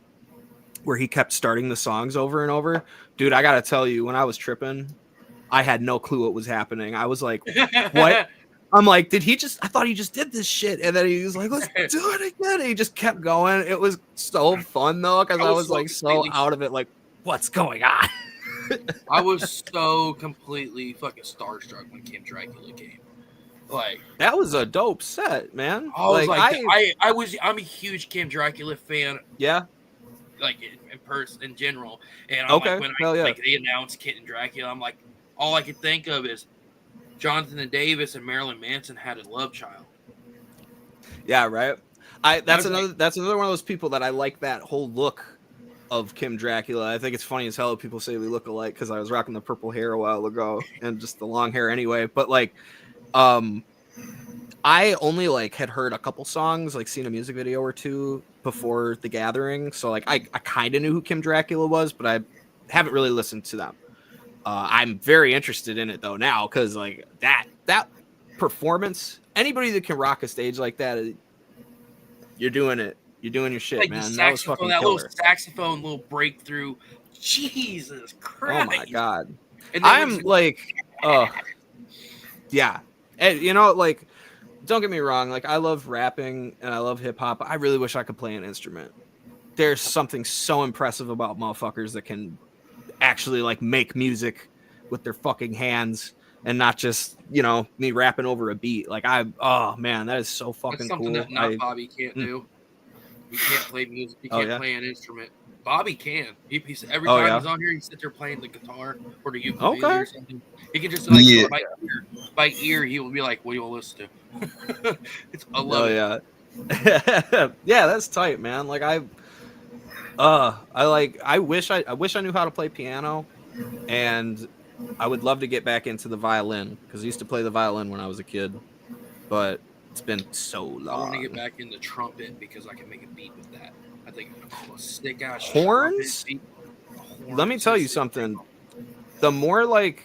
where he kept starting the songs over and over. Dude, I gotta tell you, when I was tripping, I had no clue what was happening. I was like, what? I'm like, I thought he just did this shit. And then he was like, let's do it again. And he just kept going. It was so fun though, because I was like so out of it, like, what's going on? I was so completely fucking starstruck when Kim Dracula came. Like, that was a dope set, man. I'm a huge Kim Dracula fan. Yeah. Like in general. And I'm like, when they announced Kitten Dracula, I'm like, all I could think of is Jonathan Davis and Marilyn Manson had a love child. Yeah, right. That's another one of those people that I like, that whole look of Kim Dracula. I think it's funny as hell people say we look alike, because I was rocking the purple hair a while ago and just the long hair anyway. But like, I only like had heard a couple songs, like seen a music video or 2 before the Gathering. So like I kind of knew who Kim Dracula was, but I haven't really listened to them. I'm very interested in it though now, because like that performance, anybody that can rock a stage like that, you're doing it. You're doing your shit, like man. That was fucking killer. Little saxophone, little breakthrough. Jesus Christ! Oh my God! I'm like, yeah. And like, don't get me wrong. Like, I love rapping and I love hip hop. I really wish I could play an instrument. There's something so impressive about motherfuckers that can actually like make music with their fucking hands, and not just me rapping over a beat. Like, oh man, that is so fucking cool. That's something that Bobby can't do. You can't play music. You can't play an instrument. Bobby can. He's every Oh, time yeah? he's on here, he sits there playing the guitar or the ukulele Okay. or something. He can just like Yeah. by ear. He will be like, "What do you want to listen to?" I love Oh, it. yeah. Yeah, that's tight, man. Like I wish I knew how to play piano, and I would love to get back into the violin because I used to play the violin when I was a kid, but it's been so I want to get long. back into trumpet because I can make a beat with that. I think a sick ass trumpet Horns? beat. Let me Horns tell you is something. The more like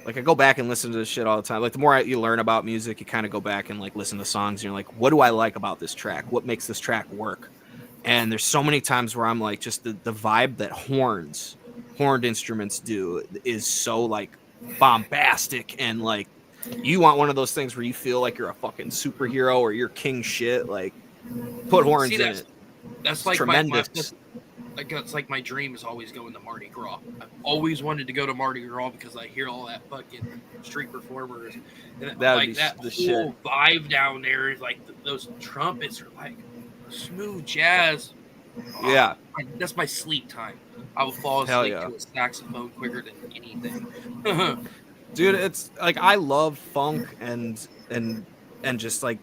I go back and listen to this shit all the time. Like the more you learn about music, you kind of go back and like listen to songs. And you're like, what do I like about this track? What makes this track work? And there's so many times where I'm like, just the vibe that horned instruments do is so like bombastic and like you want one of those things where you feel like you're a fucking superhero or you're king shit. Like put horns See, in it. that's It's like tremendous. that's like my dream is always going to Mardi Gras. I've always wanted to go to Mardi Gras because I hear all that fucking street performers and That would like be that the whole shit. vibe down there is like those trumpets are like smooth jazz. Yeah. That's my sleep time. I will fall Hell asleep yeah. to a saxophone quicker than anything. Dude, it's like I love funk and just like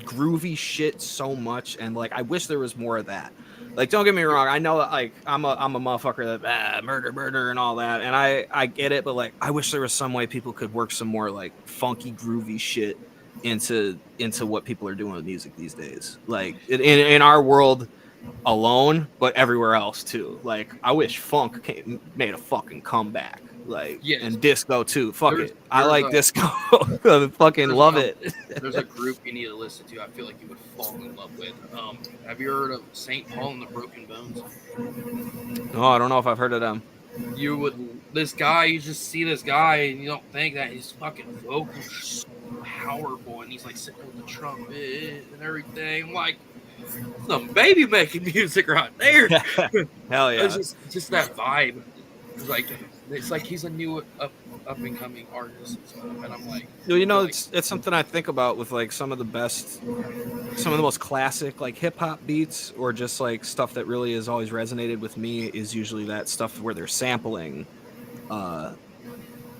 groovy shit so much, and like I wish there was more of that. Like don't get me wrong, I know that like I'm a motherfucker that murder and all that, and I get it, but like I wish there was some way people could work some more like funky groovy shit into what people are doing with music these days, like in our world alone, but everywhere else too. Like I wish made a fucking comeback. Like Yes, and disco too. Fuck there's it. I there's like a disco. I fucking there's love a it. there's a group you need to listen to. I feel like you would fall in love with. Have you heard of Saint Paul and the Broken Bones? Oh, I don't know if I've heard of them. You would this guy. You just see this guy, and you don't think that his fucking vocals are so powerful, and he's like sitting with the trumpet and everything. I'm like, some baby making music right there. Hell It's yeah. just that vibe. It's like he's a new up and coming artist and stuff, and I'm like, You know, like it's something I think about with like some of the most classic like hip hop beats or just like stuff that really has always resonated with me is usually that stuff where they're sampling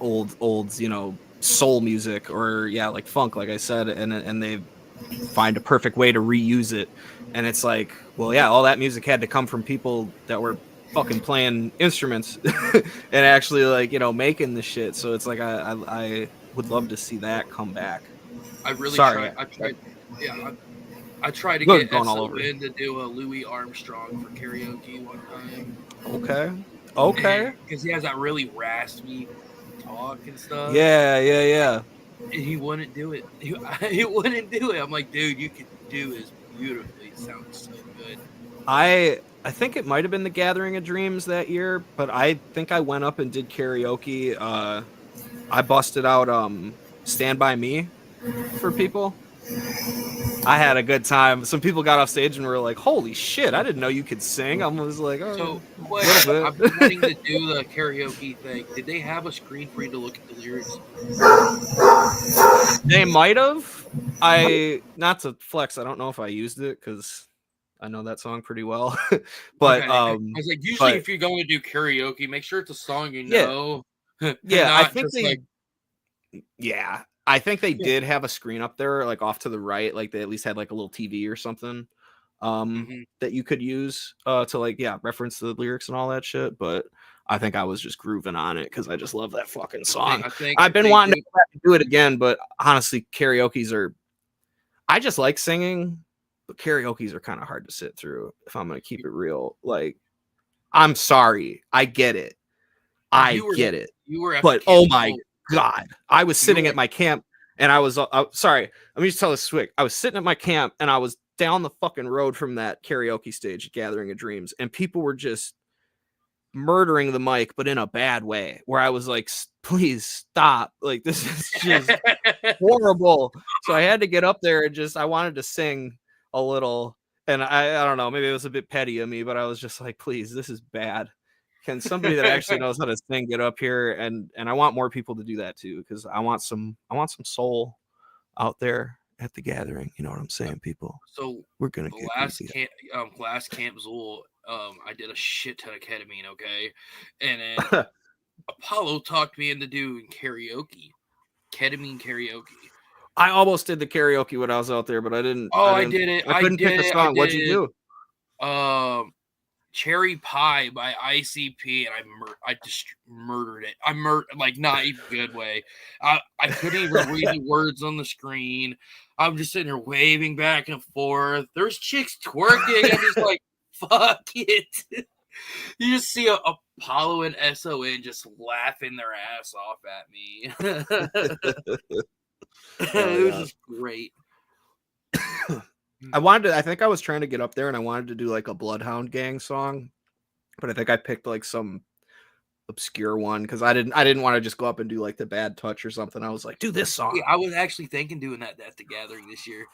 old soul music or like funk, like I said, and they find a perfect way to reuse it. And it's like, well, yeah, all that music had to come from people that were fucking playing instruments and actually like making the shit. So it's like I would love to see that come back. I really Sorry, yeah, I tried to we're get going all over. SON to do a Louis Armstrong for karaoke one time. Okay. Because he has that really raspy talk and stuff. Yeah. And he wouldn't do it. He wouldn't do it. I'm like, dude, you could do this beautifully. It sounds so good. I think it might have been the Gathering of Dreams that year, but I think I went up and did karaoke. I busted out Stand By Me for people. I had a good time. Some people got off stage and were like, "Holy shit, I didn't know you could sing." I was like, "Oh, So, a little bit." I've been wanting to do the karaoke thing. Did they have a screen for you to look at the lyrics? They might have. Not to flex. I don't know if I used it because I know that song pretty well. But Okay. I was like, usually if you're going to do karaoke, make sure it's a song you know. Yeah, I think just like yeah, I think they did have a screen up there, like off to the right, like they at least had like a little TV or something that you could use to like reference the lyrics and all that shit. But I think I was just grooving on it because I just love that fucking song. I've been wanting to do it again, but honestly, I just like singing, but karaoke's are kind of hard to sit through if I'm gonna keep it real. Like, I'm sorry, I get it. You were at but oh my God, I was sitting at my camp and I was sorry. Let me just tell this quick. I was sitting at my camp and I was down the fucking road from that karaoke stage, Gathering of Dreams, and people were just murdering the mic, but in a bad way. Where I was like, please stop! Like this is just horrible. So I had to get up there and I wanted to sing a little, and I don't know, maybe it was a bit petty of me, but I was just like, please, this is bad. Can somebody that actually knows how to sing get up here? And I want more people to do that too, because I want some soul out there at the gathering. You know what I'm saying, people? So we're gonna get Glass Camp Zool I did a shit ton of ketamine, okay? And then Apollo talked me into doing karaoke. Ketamine karaoke. I almost did the karaoke when I was out there, but I didn't. Oh, I I did it. I couldn't pick a song. What'd you do? Cherry Pie by ICP, and I just murdered it. I like not even a good way. I couldn't even read the words on the screen. I'm just sitting there waving back and forth. There's chicks twerking. I'm just like, fuck it. You just see Apollo and SON just laughing their ass off at me. It was just great. I think I was trying to get up there and I wanted to do like a Bloodhound Gang song, but I think I picked like some obscure one because I didn't want to just go up and do like the Bad Touch or something. I was like, do this song. Yeah, I was actually thinking doing that at the gathering this year.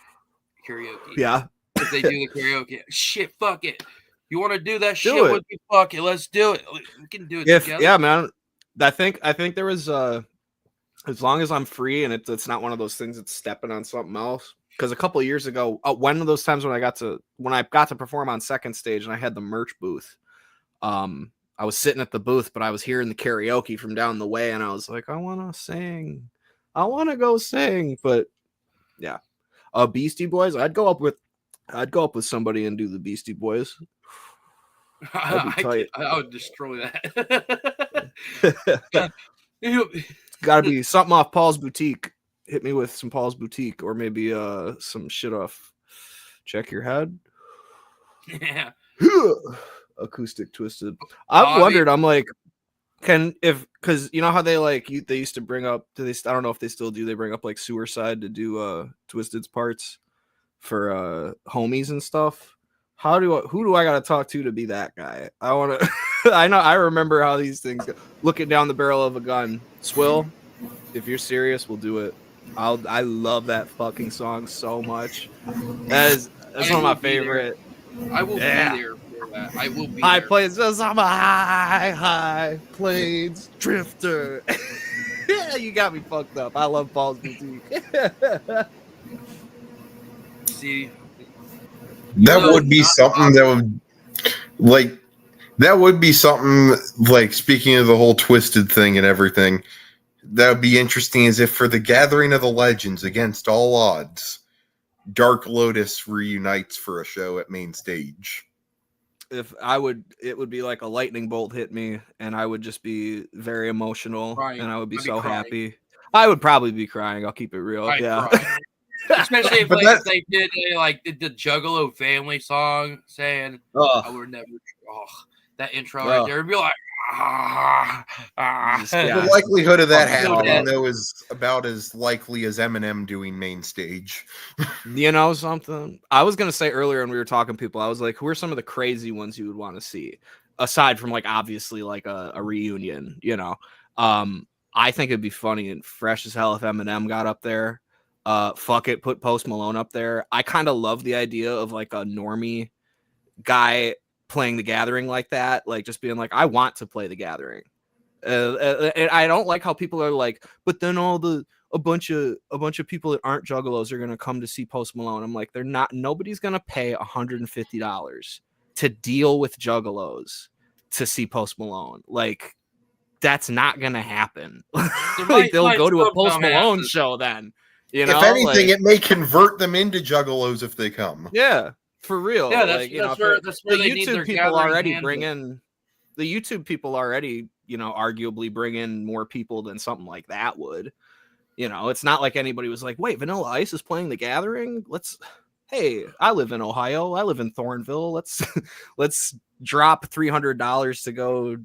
Karaoke. Yeah. If they do the karaoke. Shit, fuck it. You want to do that shit with me? Fuck it. Let's do it. We can do it together. Yeah, man. I think there was as long as I'm free and it's not one of those things that's stepping on something else. Because a couple of years ago, one of those times when I got to perform on second stage and I had the merch booth, I was sitting at the booth, but I was hearing the karaoke from down the way, and I was like, I want to sing, I want to go sing, but yeah, Beastie Boys, I'd go up with somebody and do the Beastie Boys. I would destroy that. It's got to be something off Paul's Boutique. Hit me with some Paul's Boutique, or maybe some shit off Check Your Head. Yeah. Acoustic Twisted. I've wondered, I'm like, because you know how they they used to bring up, I don't know if they still do, they bring up like Suicide to do Twisted's parts for homies and stuff. Who do I gotta talk to be that guy? I want to I remember how these things go. Looking down the barrel of a gun. Swill, if you're serious, we'll do it. I love that fucking song so much. That's one of my favorite. I will be there for that. I will be high there. Plains, I'm a high plains drifter. Yeah, you got me fucked up. I love Paul's Boutique. See, that would be something that would be something like, speaking of the whole Twisted thing and everything, that would be interesting, as if for the Gathering of the Legends, against all odds, Dark Lotus reunites for a show at main stage. It would be like a lightning bolt hit me, and I would just be very emotional, and I would be so happy. I would probably be crying. I'll keep it real. Especially if they did the Juggalo family song saying, "I would never." That intro right there would be like, The likelihood of that happening, though, is about as likely as Eminem doing main stage. You know something? I was gonna say earlier when we were talking to people, I was like, who are some of the crazy ones you would want to see? Aside from like obviously like a reunion, you know. I think it'd be funny and fresh as hell if Eminem got up there. Fuck it, put Post Malone up there. I kind of love the idea of like a normie guy playing the Gathering like that, like just being like, I want to play the Gathering. And I don't like how people are like, but then a bunch of people that aren't juggalos are gonna come to see Post Malone. I'm like, nobody's gonna pay $150 to deal with juggalos to see Post Malone. Like, that's not gonna happen. Like, they'll go to a Post Malone show then. You know, if anything, it may convert them into juggalos if they come. Yeah. For real, yeah. That's where the YouTube people already bring in. The YouTube people already, arguably bring in more people than something like that would. It's not like anybody was like, "Wait, Vanilla Ice is playing the Gathering? Hey, I live in Ohio. I live in Thornville. Let's drop $300 to go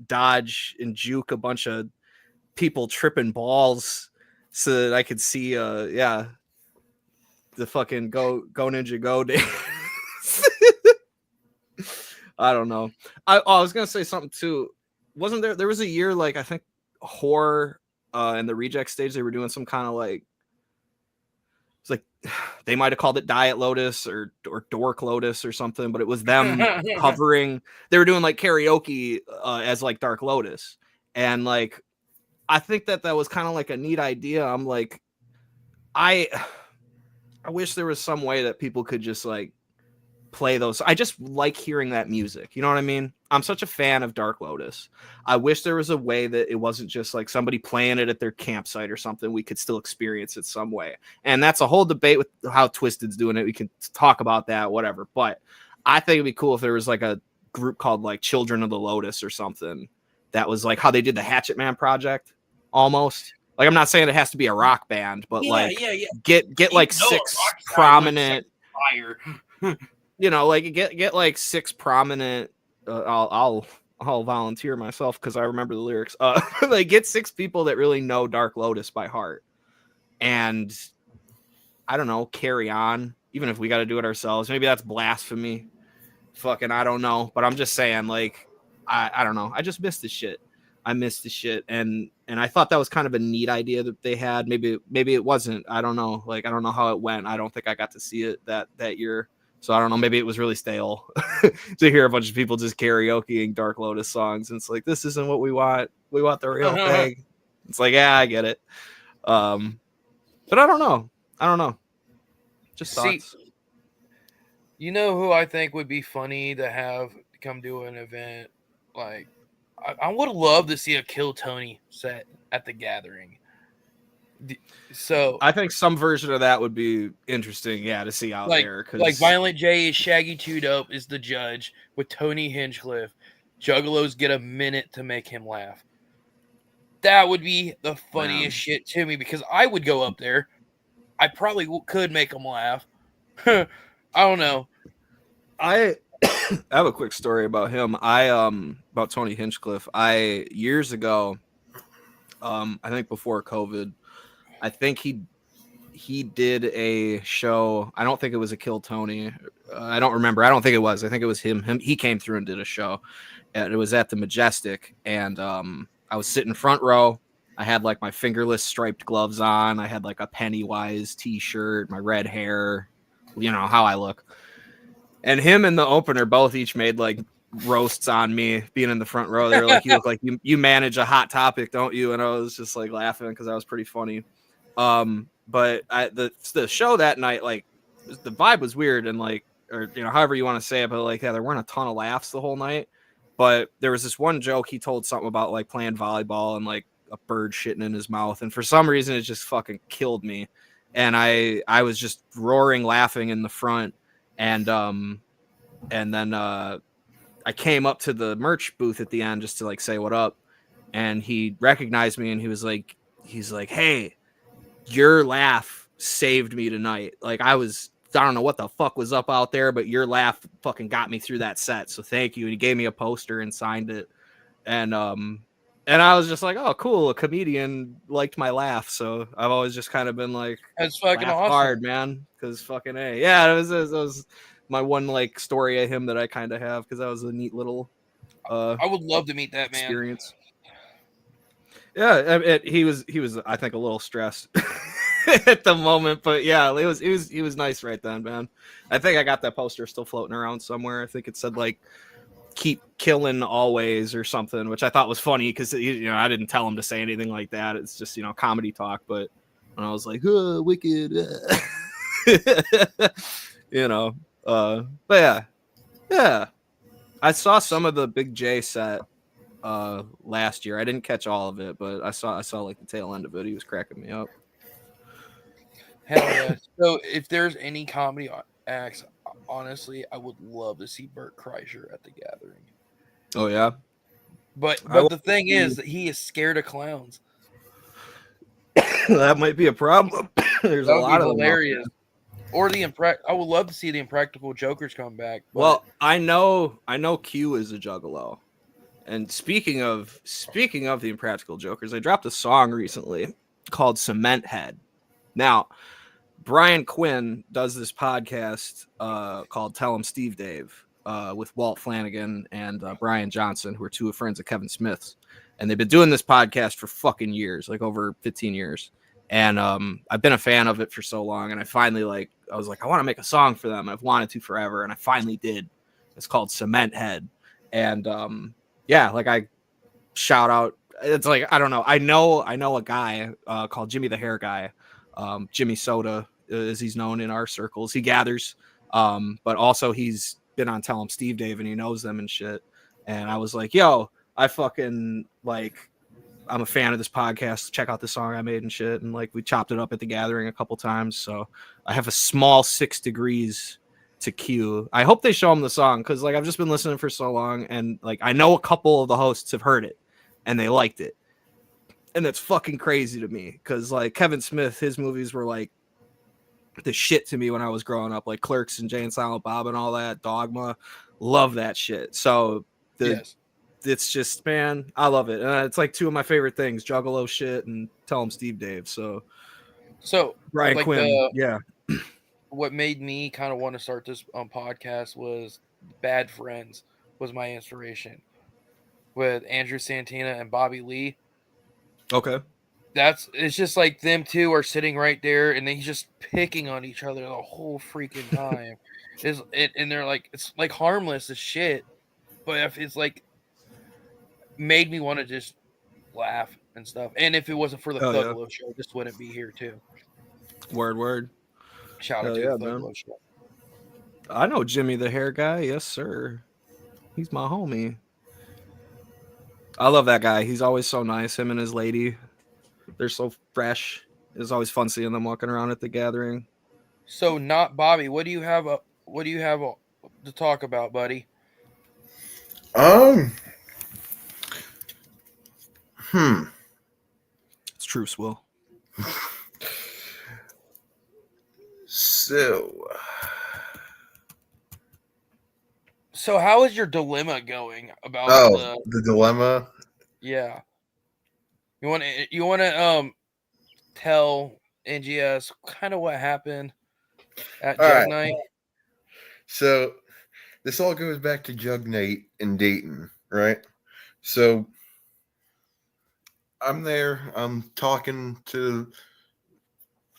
dodge and juke a bunch of people tripping balls so that I could see the fucking go Ninja Go dance." I don't know. I was gonna say something too. Wasn't there was a year, like, I think Horror and the Reject stage, they were doing some kind of like, it's like they might have called it Diet Lotus or Dork Lotus or something, but it was them covering, they were doing like karaoke as like Dark Lotus. And like, I think that was kind of like a neat idea. I'm like, I wish there was some way that people could just like play those. I just like hearing that music. You know what I mean? I'm such a fan of Dark Lotus. I wish there was a way that it wasn't just like somebody playing it at their campsite or something. We could still experience it some way. And that's a whole debate with how Twisted's doing it. We can talk about that, whatever. But I think it'd be cool if there was like a group called like Children of the Lotus or something that was like how they did the Hatchet Man project almost. Like, I'm not saying it has to be a rock band, but get like six prominent fire. You know, like get like six prominent. I'll volunteer myself because I remember the lyrics. Like get six people that really know Dark Lotus by heart, and I don't know, carry on. Even if we got to do it ourselves, maybe that's blasphemy. Fucking, I don't know, but I'm just saying, like, I don't know. I just missed the shit. I missed the shit, and I thought that was kind of a neat idea that they had. Maybe it wasn't. I don't know. Like, I don't know how it went. I don't think I got to see it that year. So I don't know. Maybe it was really stale to hear a bunch of people just karaokeing Dark Lotus songs. And it's like, this isn't what we want. We want the real thing. It's like, yeah, I get it. But I don't know. Just thoughts. You know who I think would be funny to have come do an event? Like, I would love to see a Kill Tony set at the Gathering. So I think some version of that would be interesting, to see out there. Like Violent J is Shaggy 2 Dope is the judge with Tony Hinchcliffe. Juggalos get a minute to make him laugh. That would be the funniest shit to me because I would go up there. I probably could make him laugh. I don't know. I have a quick story about him. About Tony Hinchcliffe. Years ago, I think before COVID, I think he did a show. I don't think it was a Kill Tony. I don't remember. I don't think it was. I think it was him. He came through and did a show, and it was at the Majestic. And I was sitting front row. I had like my fingerless striped gloves on. I had like a Pennywise T-shirt, my red hair. You know how I look. And him and the opener both each made like roasts on me being in the front row. They're like, you look like you manage a Hot Topic, don't you? And I was just like laughing because I was pretty funny. But the show that night, like the vibe was weird and like, or however you want to say it, but like there weren't a ton of laughs the whole night. But there was this one joke he told something about like playing volleyball and like a bird shitting in his mouth, and for some reason it just fucking killed me. And I was just roaring laughing in the front, and then I came up to the merch booth at the end just to like say what up, and he recognized me and he's like, hey, your laugh saved me tonight. Like I don't know what the fuck was up out there, but your laugh fucking got me through that set. So thank you. And he gave me a poster and signed it. And I was just like, oh, cool. A comedian liked my laugh. So I've always just kind of been like, that's fucking awesome, hard, man. Cause fucking A. Yeah. It was my one like story of him that I kind of have. Cause that was a neat little, I would love to meet that man. Experience. Yeah, he was I think a little stressed at the moment, but yeah, he was nice right then, man. I think I got that poster still floating around somewhere. I think it said like "keep killing always" or something, which I thought was funny because I didn't tell him to say anything like that. It's just comedy talk, but when I was like, oh, wicked, but yeah, I saw some of the Big J set last year. I didn't catch all of it, but I saw like the tail end of it. He was cracking me up. Hell yeah. So if there's any comedy acts, honestly, I would love to see Bert Kreischer at the Gathering. Oh yeah. But the thing is that he is scared of clowns. That might be a problem. There's a lot of hilarious. Or I would love to see the Impractical Jokers come back. Well, I know Q is a juggalo. And speaking of the Impractical Jokers, I dropped a song recently called Cement Head. Now, Brian Quinn does this podcast called Tell 'em Steve Dave with Walt Flanagan and Brian Johnson, who are two friends of Kevin Smith's. And they've been doing this podcast for fucking years, like over 15 years. And I've been a fan of it for so long. And I finally I was like, I want to make a song for them. I've wanted to forever. And I finally did. It's called Cement Head. And yeah, like I shout out. It's like, I don't know. I know a guy called Jimmy the Hair Guy. Jimmy Soda, as he's known in our circles. He gathers But also he's been on Tell 'em Steve Dave and he knows them and shit. And I was like, yo, I fucking like, I'm a fan of this podcast. Check out the song I made and shit. And like, we chopped it up at the gathering a couple times. So I have a small 6 degrees to Q. I hope they show him the song because like I've just been listening for so long and like I know a couple of the hosts have heard it and they liked it. And it's fucking crazy to me because like Kevin Smith, his movies were like the shit to me when I was growing up, like Clerks and Jay and Silent Bob and all that, Dogma, love that shit. So it's just, man, I love it. It's like 2 of my favorite things, Juggalo shit and Tell 'em Steve Dave. So Brian like Quinn, yeah. What made me kind of want to start this podcast was Bad Friends was my inspiration with Andrew Santina and Bobby Lee. Okay. It's just like them two are sitting right there and they just picking on each other the whole freaking time. And they're like, it's like harmless as shit, but if it's like made me want to just laugh and stuff. And if it wasn't for the Thugalo show, this wouldn't be here too. Word. Shout out to the Thugalo show. I know Jimmy the hair guy. Yes, sir. He's my homie. I love that guy. He's always so nice. Him and his lady. They're so fresh. It's always fun seeing them walking around at the gathering. So, not Bobby. What do you have to talk about, buddy? It's true, Swill. So how is your dilemma going about the dilemma? Yeah. You want to tell NGS kind of what happened at Jug Night? So this all goes back to Jug Night in Dayton, right? So I'm there, I'm talking to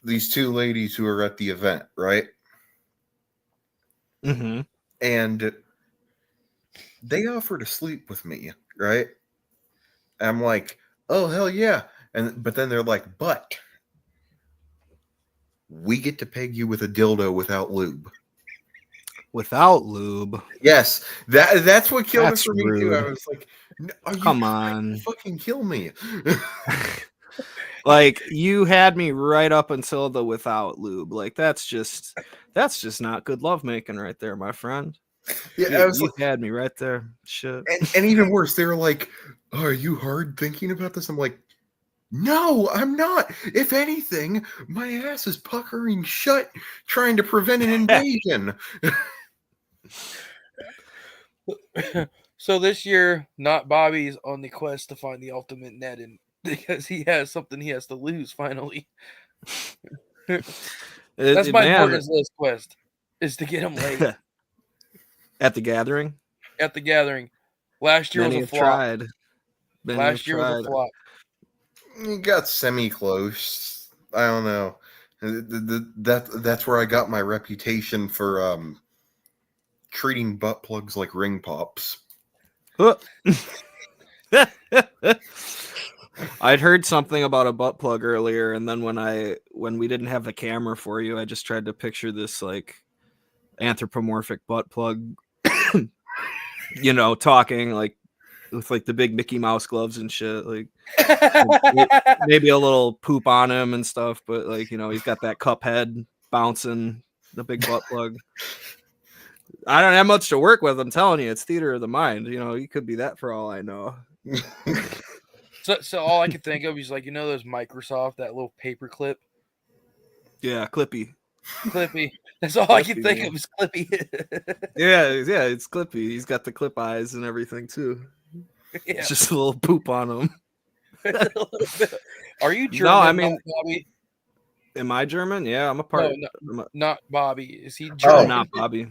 these 2 ladies who are at the event, right? Mm-hmm. And they offer to sleep with me, right? I'm like, oh, hell yeah. But then they're like, but we get to peg you with a dildo without lube. Without lube? Yes. That's what killed it for me, too. I was like, are you come on, fucking kill me. Like, you had me right up until the without lube. Like, that's just not good lovemaking right there, my friend. Yeah, you had me right there. Shit. And even worse, they were like, oh, are you hard thinking about this? I'm like, no, I'm not. If anything, my ass is puckering shut, trying to prevent an invasion. So this year, not Bobby's on the quest to find the ultimate net, and because he has something he has to lose finally. That's my partner's list quest, is to get him laid. At the gathering? At the gathering. Last year was a flop. Last year was a flop. You got semi-close. I don't know. That's where I got my reputation for treating butt plugs like ring pops. I'd heard something about a butt plug earlier, and then when we didn't have the camera for you, I just tried to picture this like anthropomorphic butt plug, talking like with like the big Mickey Mouse gloves and shit, like maybe a little poop on him and stuff, but like he's got that cup head bouncing, the big butt plug. I don't have much to work with. I'm telling you, it's theater of the mind. You could be that for all I know. So all I could think of is like those Microsoft, that little paper clip. Yeah, Clippy. That's all I can think of is Clippy. yeah, it's Clippy. He's got the clip eyes and everything too. Yeah. It's just a little poop on him. Are you German? No, I mean, Bobby? Am I German? Yeah, I'm a part. No, not Bobby. Is he German? Oh, not Bobby.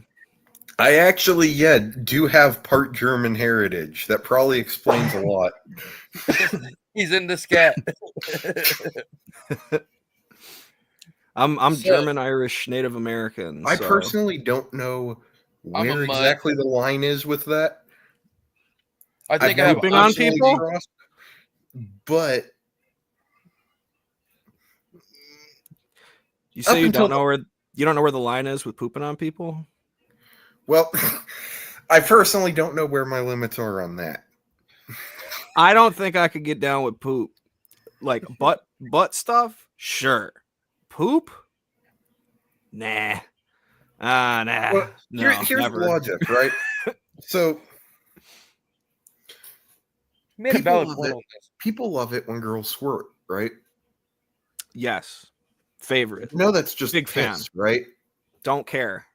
I actually, do have part German heritage. That probably explains a lot. He's in the scat. I'm German, Irish, Native American. I personally don't know where exactly the line is with that. I think I have pooping on people, but you say you don't know where the line is with pooping on people. Well, I personally don't know where my limits are on that. I don't think I could get down with poop. Like butt stuff, sure. Poop, nah. Nah. Well, No, here's never. the logic, right? So You made a valid point on this. people love it when girls squirt, right? Yes. Favorite. No, that's just Big piss, fan. right? Don't care.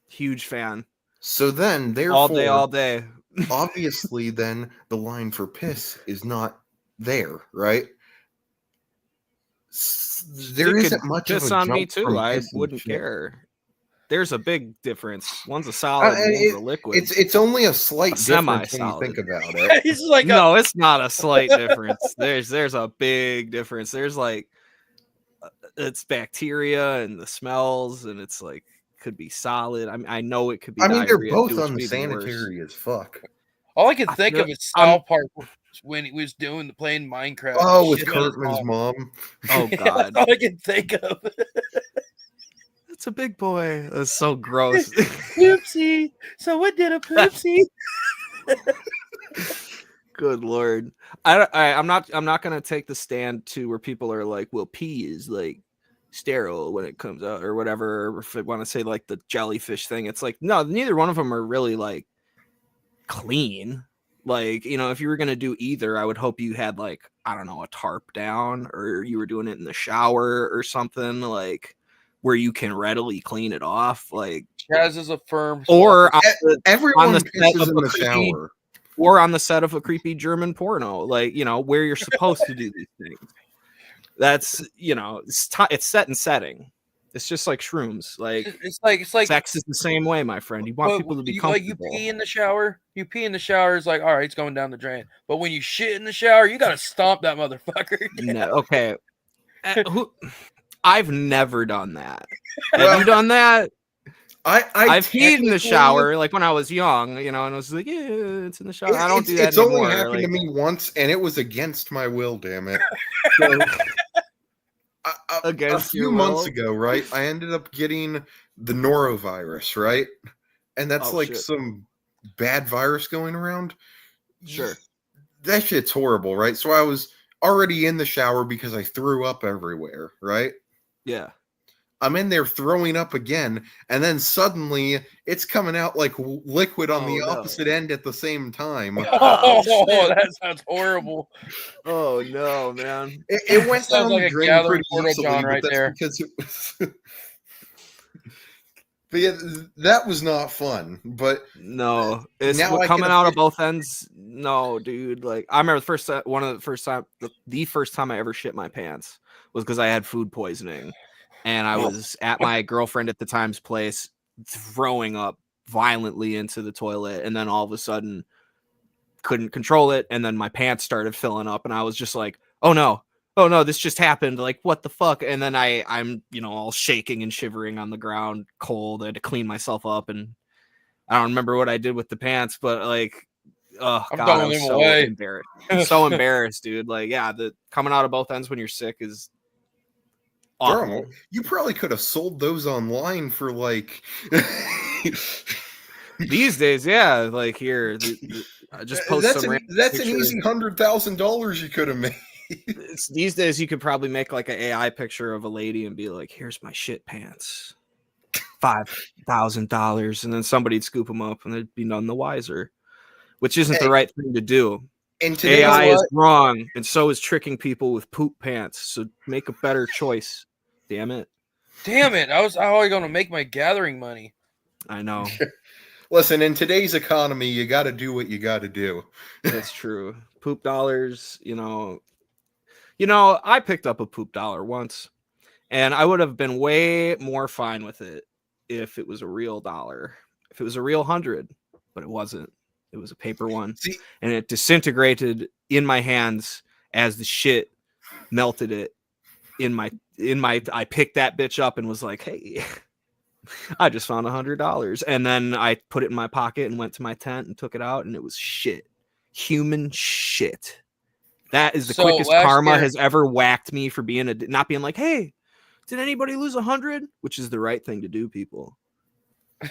Huge fan. So then, therefore, All day. obviously, then the line for piss is not there, right? There You isn't could much of a piss on jump me too. from I piss and wouldn't shit. care. There's a big difference. One's a solid, one's a liquid. It's only a slight difference when you semi-solid. think about it. He's like, No, it's not a slight difference. There's a big difference. There's like it's bacteria and the smells, and it's like could be solid. I know it could be. I mean, they're diarrhea, both too, which would be even worse. unsanitary as fuck. all I can think feel- of is South Park when he was playing Minecraft. Oh, with Shit on his Kurtman's mom. Oh God, That's all I can think of. it's a big boy. That's so gross. Poopsie. Someone did a poopsie. Good Lord. I'm not gonna take the stand to where people are like, well, pee is like sterile when it comes out or whatever. Or if they want to say like the jellyfish thing, it's like no, neither one of them are really like clean. Like, you know, if you were gonna do either, I would hope you had like, I don't know, a tarp down or you were doing it in the shower or something like where you can readily clean it off. Like Chaz is a firm. or Everyone on the set pisses of in a the creepy- shower. or on the set of a creepy German porno, like, you know, where you're supposed to do these things. That's, you know, it's set and setting. It's just like shrooms. Like It's like sex is the same way, my friend. You want people to be like you comfortable. pee in the shower. You pee in the shower. It's like, all right, it's going down the drain. But when you shit in the shower, you gotta stomp that motherfucker. No, okay. I've never done that. Have you done that? I've peed in the shower, like when I was young, you know, and I was like, yeah, it's in the shower. I don't do that It's anymore. only happened like, to me once, and it was against my will. Damn it! So, a few your months will? ago, right? I ended up getting the norovirus, right? And that's Oh, like shit. some bad virus going around. Sure. That shit's horrible, right? So I was already in the shower because I threw up everywhere, right? Yeah. I'm in there throwing up again, and then suddenly it's coming out like liquid on the no. opposite end at the same time. Oh, shit. that sounds horrible. Oh no, man. It went Sounds down like the a drain gathering pretty portal easily, John but right that's there. because it was. But yeah, that was not fun. But No, it's Now I coming can out of appreciate- both ends. No, dude. Like I remember the first time I ever shit my pants was because I had food poisoning, and I was at my girlfriend at the time's place, throwing up violently into the toilet, and then all of a sudden couldn't control it, and then my pants started filling up, and I was just like, oh no, this just happened. Like, what the fuck? And then I'm you know, all shaking and shivering on the ground, cold. I had to clean myself up, and I don't remember what I did with the pants, but like, oh I'm god, I throwing was them so away. embarrassed. I'm so embarrassed, dude. Like, yeah, the coming out of both ends when you're sick is awful. Darn, you probably could have sold those online for like. These days, yeah, like here, I just post that's some. that's an picture. easy $100,000 you could have made. These days, you could probably make like an AI picture of a lady and be like, "Here's my shit pants, $5,000," and then somebody'd scoop them up and they'd be none the wiser, which isn't the right thing to do. And today, AI is wrong, and so is tricking people with poop pants. So make a better choice. Damn it! Damn it! How are you going to make my gathering money? I know. Listen, in today's economy, you got to do what you got to do. That's true. Poop dollars, you know, I picked up a poop dollar once, and I would have been way more fine with it if it was a real dollar, if it was a real 100, but it wasn't. It was a paper one, and it disintegrated in my hands as the shit melted it in my. I picked that bitch up and was like, "Hey, I just found $100," and then I put it in my pocket and went to my tent and took it out, and it was shit, human shit. That is the quickest karma has ever whacked me for not being like, "Hey, did anybody lose 100?" Which is the right thing to do, people.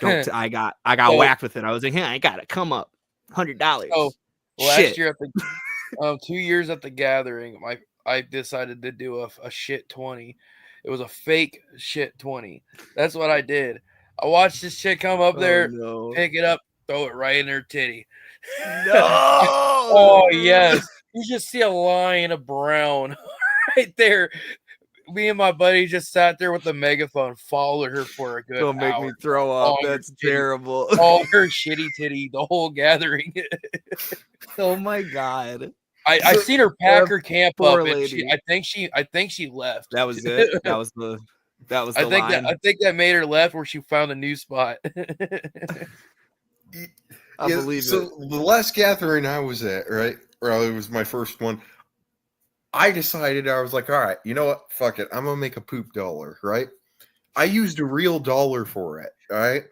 I got whacked with it. I was like, hey, I got it. Come up, $100. Oh, last Shit. year at the 2 years at the gathering, I decided to do a shit 20. It was a fake shit 20. That's what I did. I watched this chick come up there, no. pick it up, throw it right in her titty. No. Oh yes, you just see a line of brown right there. Me and my buddy just sat there with the megaphone, followed her for a good Don't make hour. me throw up. All her That's titty. terrible. All her shitty titty, the whole gathering. Oh my god. I seen her pack her camp poor up, and lady. I think she left. That was it. That was the line. I think that made her left where she found a new spot. I believe so it. The last gathering I was at, right? Well, it was my first one. I decided, I was like, all right, you know what? Fuck it. I'm going to make a poop dollar, right? I used a real dollar for it, all right?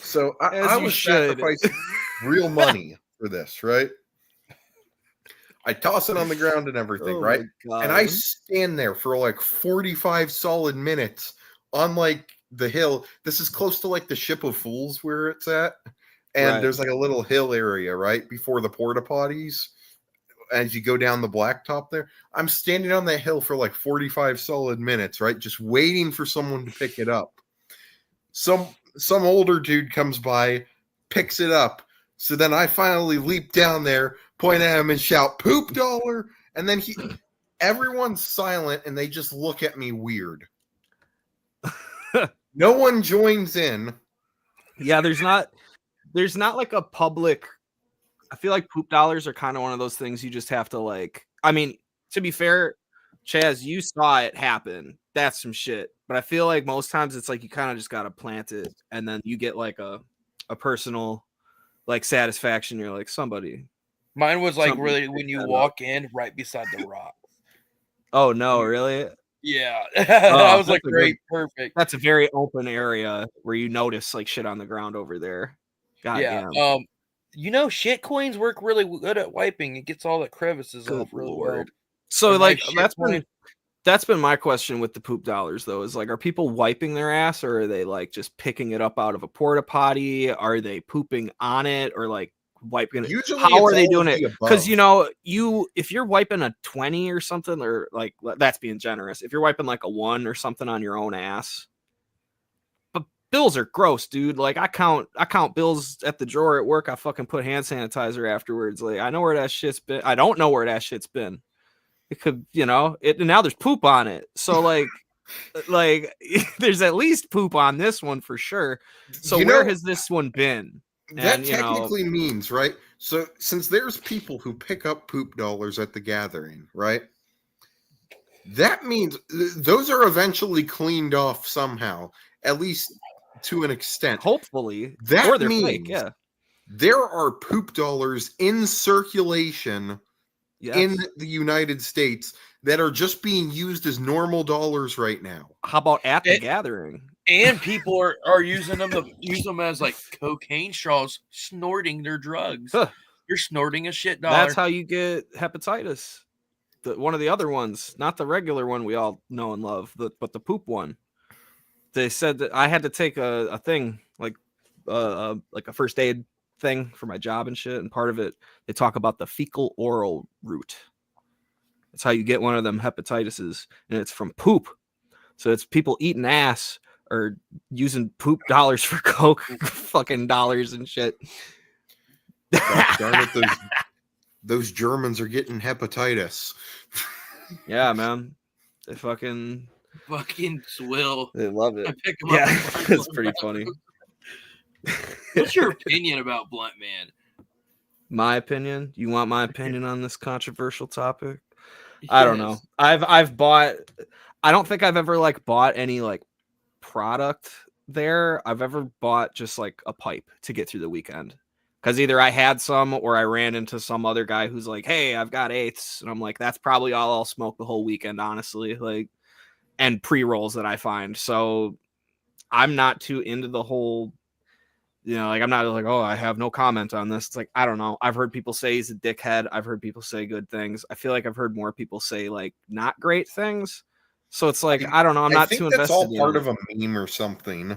So I was sacrificing real money for this, right? I toss it on the ground and everything, right? And I stand there for like 45 solid minutes on like the hill. This is close to like the Ship of Fools where it's at. And there's like a little hill area, right? Before the porta potties. As you go down the blacktop there, I'm standing on that hill for like 45 solid minutes, right? Just waiting for someone to pick it up. Some older dude comes by, picks it up. So then I finally leap down there, point at him and shout, "Poop dollar!" And then everyone's silent and they just look at me weird. No one joins in. Yeah, there's not like a public. I feel like poop dollars are kind of one of those things you just have to like. I mean, to be fair, Chaz, you saw it happen. That's some shit. But I feel like most times it's like you kind of just gotta plant it, and then you get like a personal like satisfaction. You're like somebody. Mine was like really when you walk in right beside the rock. Oh no, really? Yeah, I was like, great, perfect. That's a very open area where you notice like shit on the ground over there. God damn. You know, shit coins work really good at wiping. It gets all the crevices off really well. So like that's been my question with the poop dollars though, is like, are people wiping their ass or are they like just picking it up out of a porta potty? Are they pooping on it or like wiping it? Usually how are they doing it? Because you know, if you're wiping a 20 or something, or like that's being generous. If you're wiping like a 1 or something on your own ass. Bills are gross, dude. Like I count bills at the drawer at work. I fucking put hand sanitizer afterwards. Like I know where that shit's been. I don't know where that shit's been. It could, you know, and now there's poop on it. So like there's at least poop on this one for sure. So where has this one been? That technically means, right? So since there's people who pick up poop dollars at the gathering, right? That means those are eventually cleaned off somehow, at least to an extent. Hopefully. That or they're means fake, yeah. There are poop dollars in circulation in the United States that are just being used as normal dollars right now. How about at the gathering? And people are using them as like cocaine straws, snorting their drugs. Huh. You're snorting a shit dollar. That's how you get hepatitis. One of the other ones, not the regular one we all know and love, but the poop one. They said that I had to take a thing like a first aid thing for my job and shit, and part of it they talk about the fecal oral route. That's how you get one of them hepatitises, and it's from poop. So it's people eating ass or using poop dollars for coke, fucking dollars and shit. God darn it, those Germans are getting hepatitis. Yeah, man, they fucking swill. They love it. Yeah, it's pretty funny. What's your opinion about Blunt Man? My opinion? You want my opinion on this controversial topic? Yes. I don't know. I've bought. I don't think I've ever like bought any like product there. I've ever bought just like a pipe to get through the weekend. Because either I had some or I ran into some other guy who's like, "Hey, I've got eighths," and I'm like, "That's probably all I'll smoke the whole weekend, honestly." Like, and pre-rolls that I find. So I'm not too into the whole, you know, like I'm not like, "Oh, I have no comment on this." It's like, I don't know. I've heard people say he's a dickhead. I've heard people say good things. I feel like I've heard more people say like not great things. So it's like, I don't know. I'm not too invested. That's all part of a meme or something.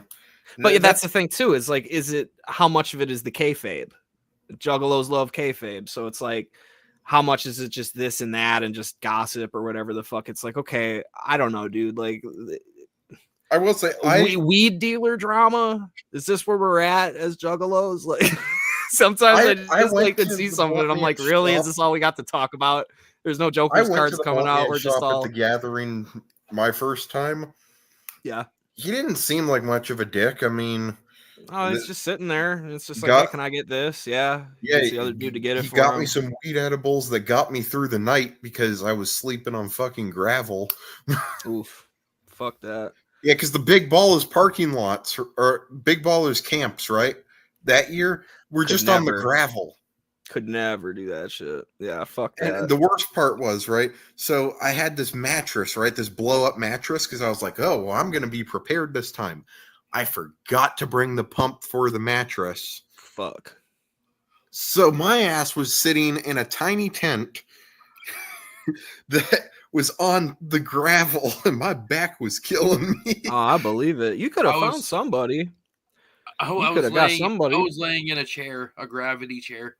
But yeah, that's the thing too. Is like, is it how much of it is the kayfabe? Juggalos love kayfabe, so it's like, how much is it just this and that and just gossip or whatever the fuck? It's like, okay, I don't know, dude. Like, I will say, weed dealer drama. Is this where we're at as juggalos? Like, sometimes I just like to see something and I'm like, really? Is this all we got to talk about? There's no Joker's cards coming out. We're just all at the gathering. My first time. Yeah. He didn't seem like much of a dick. I mean, oh, he's just sitting there. And it's just like, hey, can I get this? Yeah. Yeah. Gets the other dude to get it he for got him. me some weed edibles that got me through the night because I was sleeping on fucking gravel. Oof. Fuck that. Yeah, because the Big Ballers parking lots or Big Ballers camps, right? That year, we're just on the gravel. Could never do that shit. Yeah, fuck that. And the worst part was, right? So I had this mattress, right? This blow up mattress, because I was like, oh, well, I'm going to be prepared this time. I forgot to bring the pump for the mattress. Fuck. So my ass was sitting in a tiny tent that was on the gravel, and my back was killing me. Oh, I believe it. You could have found somebody. I was laying in a chair, a gravity chair.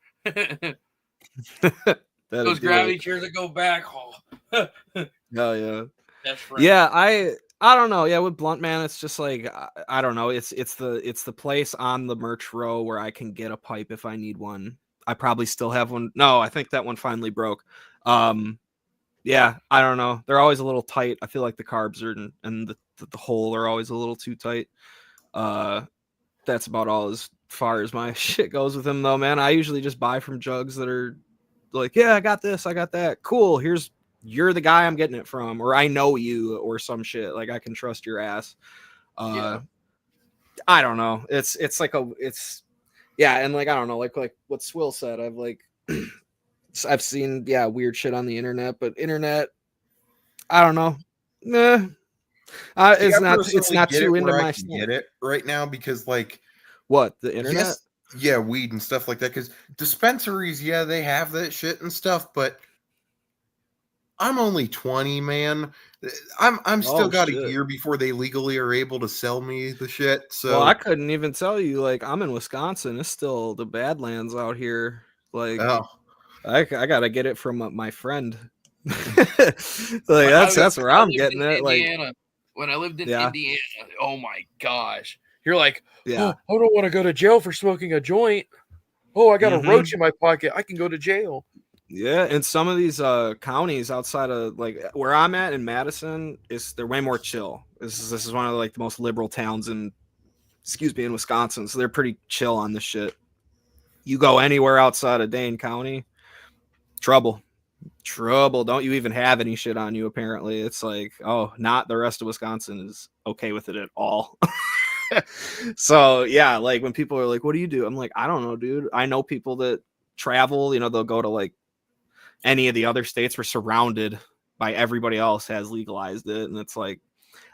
Those gravity chairs that go back. Oh yeah. That's right. Yeah, I don't know. Yeah, with Blunt Man, it's just like I don't know. It's the place on the merch row where I can get a pipe if I need one. I probably still have one. No, I think that one finally broke. Yeah, I don't know. They're always a little tight. I feel like the carbs are and the hole are always a little too tight. That's about all as far as my shit goes with them, though, man. I usually just buy from jugs that are like, yeah, I got this, I got that. Cool. You're the guy I'm getting it from, or I know you, or some shit. Like I can trust your ass. I don't know. It's and like I don't know, like what Swill said. I've seen weird shit on the internet, but internet, I don't know. Nah. It's not too into my stuff. Get it right now because like what the internet? Yes, yeah, weed and stuff like that. Because dispensaries, yeah, they have that shit and stuff, but I'm only 20, man. I'm still got a year before they legally are able to sell me the shit. So well, I couldn't even tell you. Like I'm in Wisconsin. It's still the Badlands out here. Like I gotta get it from my friend. Like that's where I'm getting it. Indiana. Like when I lived in Indiana, oh my gosh. You're like, oh, I don't want to go to jail for smoking a joint. Oh, I got a roach in my pocket. I can go to jail. Yeah, and some of these counties outside of like where I'm at in Madison, they're way more chill. This is one of like the most liberal towns in Wisconsin, so they're pretty chill on this shit. You go anywhere outside of Dane County, trouble. Don't you even have any shit on you? Apparently, it's like, oh, not the rest of Wisconsin is okay with it at all. So yeah, like when people are like, what do you do? I'm like, I don't know, dude. I know people that travel, they'll go to like any of the other states. We're surrounded by everybody else has legalized it. And it's like,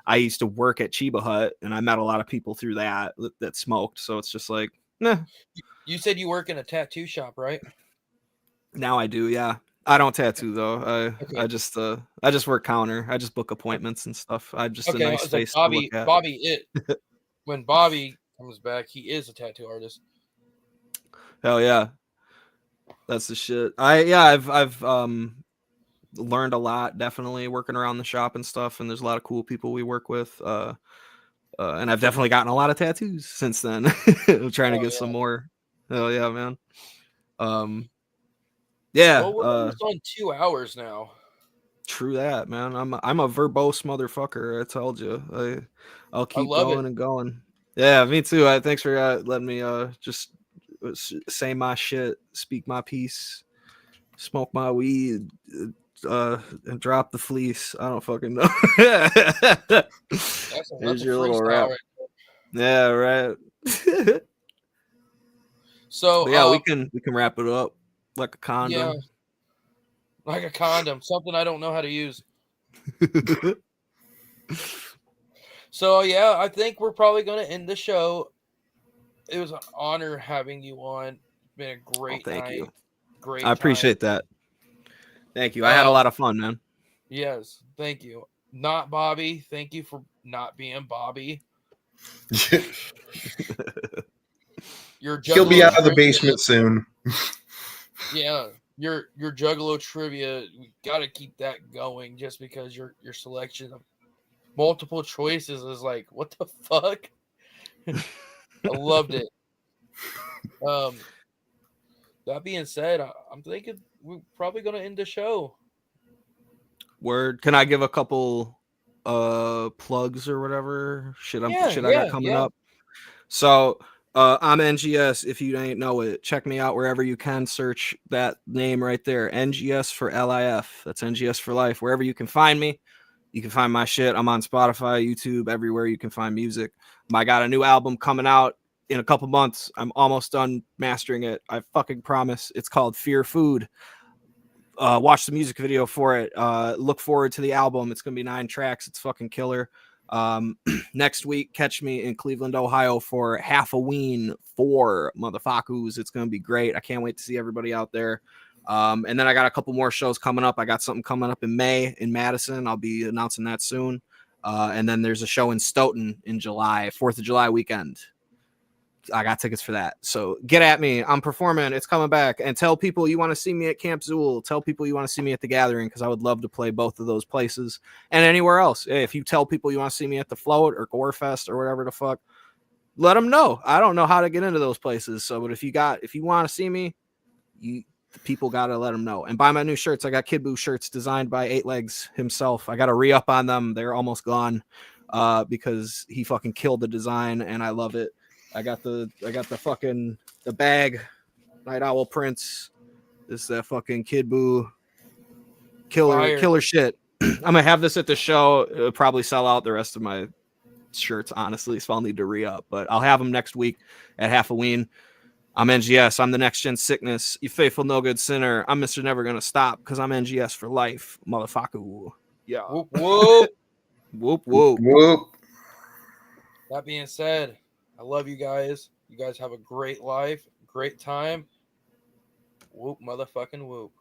I used to work at Chiba Hut and I met a lot of people through that smoked. So it's just like, nah. You said you work in a tattoo shop, right? Now I do. Yeah. I don't tattoo though. I just work counter. I just book appointments and stuff. I'm just a nice face to look at. When Bobby comes back, he is a tattoo artist. Hell yeah. That's the shit. I've learned a lot, definitely working around the shop and stuff. And there's a lot of cool people we work with. And I've definitely gotten a lot of tattoos since then. I'm trying to get some more. Hell yeah, man. Yeah. Well, we're almost on 2 hours now. True that, man. I'm a verbose motherfucker. I told you. I'll keep going and going. Yeah, me too. Thanks for letting me just say my shit, speak my piece, smoke my weed, and drop the fleece. I don't fucking know. Here's your little rap. Right. Yeah, right. So but yeah, we can wrap it up like a condom. Yeah, like a condom, something I don't know how to use. So yeah, I think we're probably going to end the show. It was an honor having you on. It's been a great night. Thank you. Great. I appreciate that. Thank you. I had a lot of fun, man. Yes, thank you. Not Bobby. Thank you for not being Bobby. Your He'll be Juggalo out of the trivia- basement soon. Yeah, your Juggalo trivia, we gotta keep that going just because your selection of multiple choices is like, what the fuck? I loved it. That being said, I'm thinking we're probably gonna end the show. Word. Can I give a couple plugs or whatever? Shit I got coming up. So I'm NGS. If you ain't know it, check me out wherever you can. Search that name right there. NGS for LIF. That's NGS for life. Wherever you can find me, you can find my shit. I'm on Spotify, YouTube, everywhere you can find music. I got a new album coming out in a couple months. I'm almost done mastering it. I fucking promise. It's called Fear Food. Watch the music video for it. Look forward to the album. It's gonna be 9 tracks. It's fucking killer. Next week, catch me in Cleveland, Ohio for Halloween for motherfuckers. It's gonna be great. I can't wait to see everybody out there. And then I got a couple more shows coming up. I got something coming up in May in Madison. I'll be announcing that soon. And then there's a show in Stoughton in July, 4th of July weekend. I got tickets for that. So get at me. I'm performing. It's coming back. And tell people you want to see me at Camp Zool. Tell people you want to see me at the Gathering, because I would love to play both of those places and anywhere else. Hey, if you tell people you want to see me at the Float or Gorefest or whatever the fuck, let them know. I don't know how to get into those places. So, but if you want to see me, the people got to let them know. And buy my new shirts. I got Kid Boo shirts designed by 8 Legs himself. I got to re-up on them. They're almost gone because he fucking killed the design and I love it. I got the fucking the bag, Night Owl Prince. This is that fucking Kid Boo killer shit. I'm gonna have this at the show. It'll probably sell out the rest of my shirts, honestly, so I'll need to re-up. But I'll have them next week at Halloween. I'm NGS. I'm the next gen sickness. You faithful no good sinner. I'm Mr. Never Gonna Stop because I'm NGS for life, motherfucker. Yeah. Whoop whoop. Whoop whoop. Whoop. That being said, I love you guys. You guys have a great life, great time. Whoop, motherfucking whoop.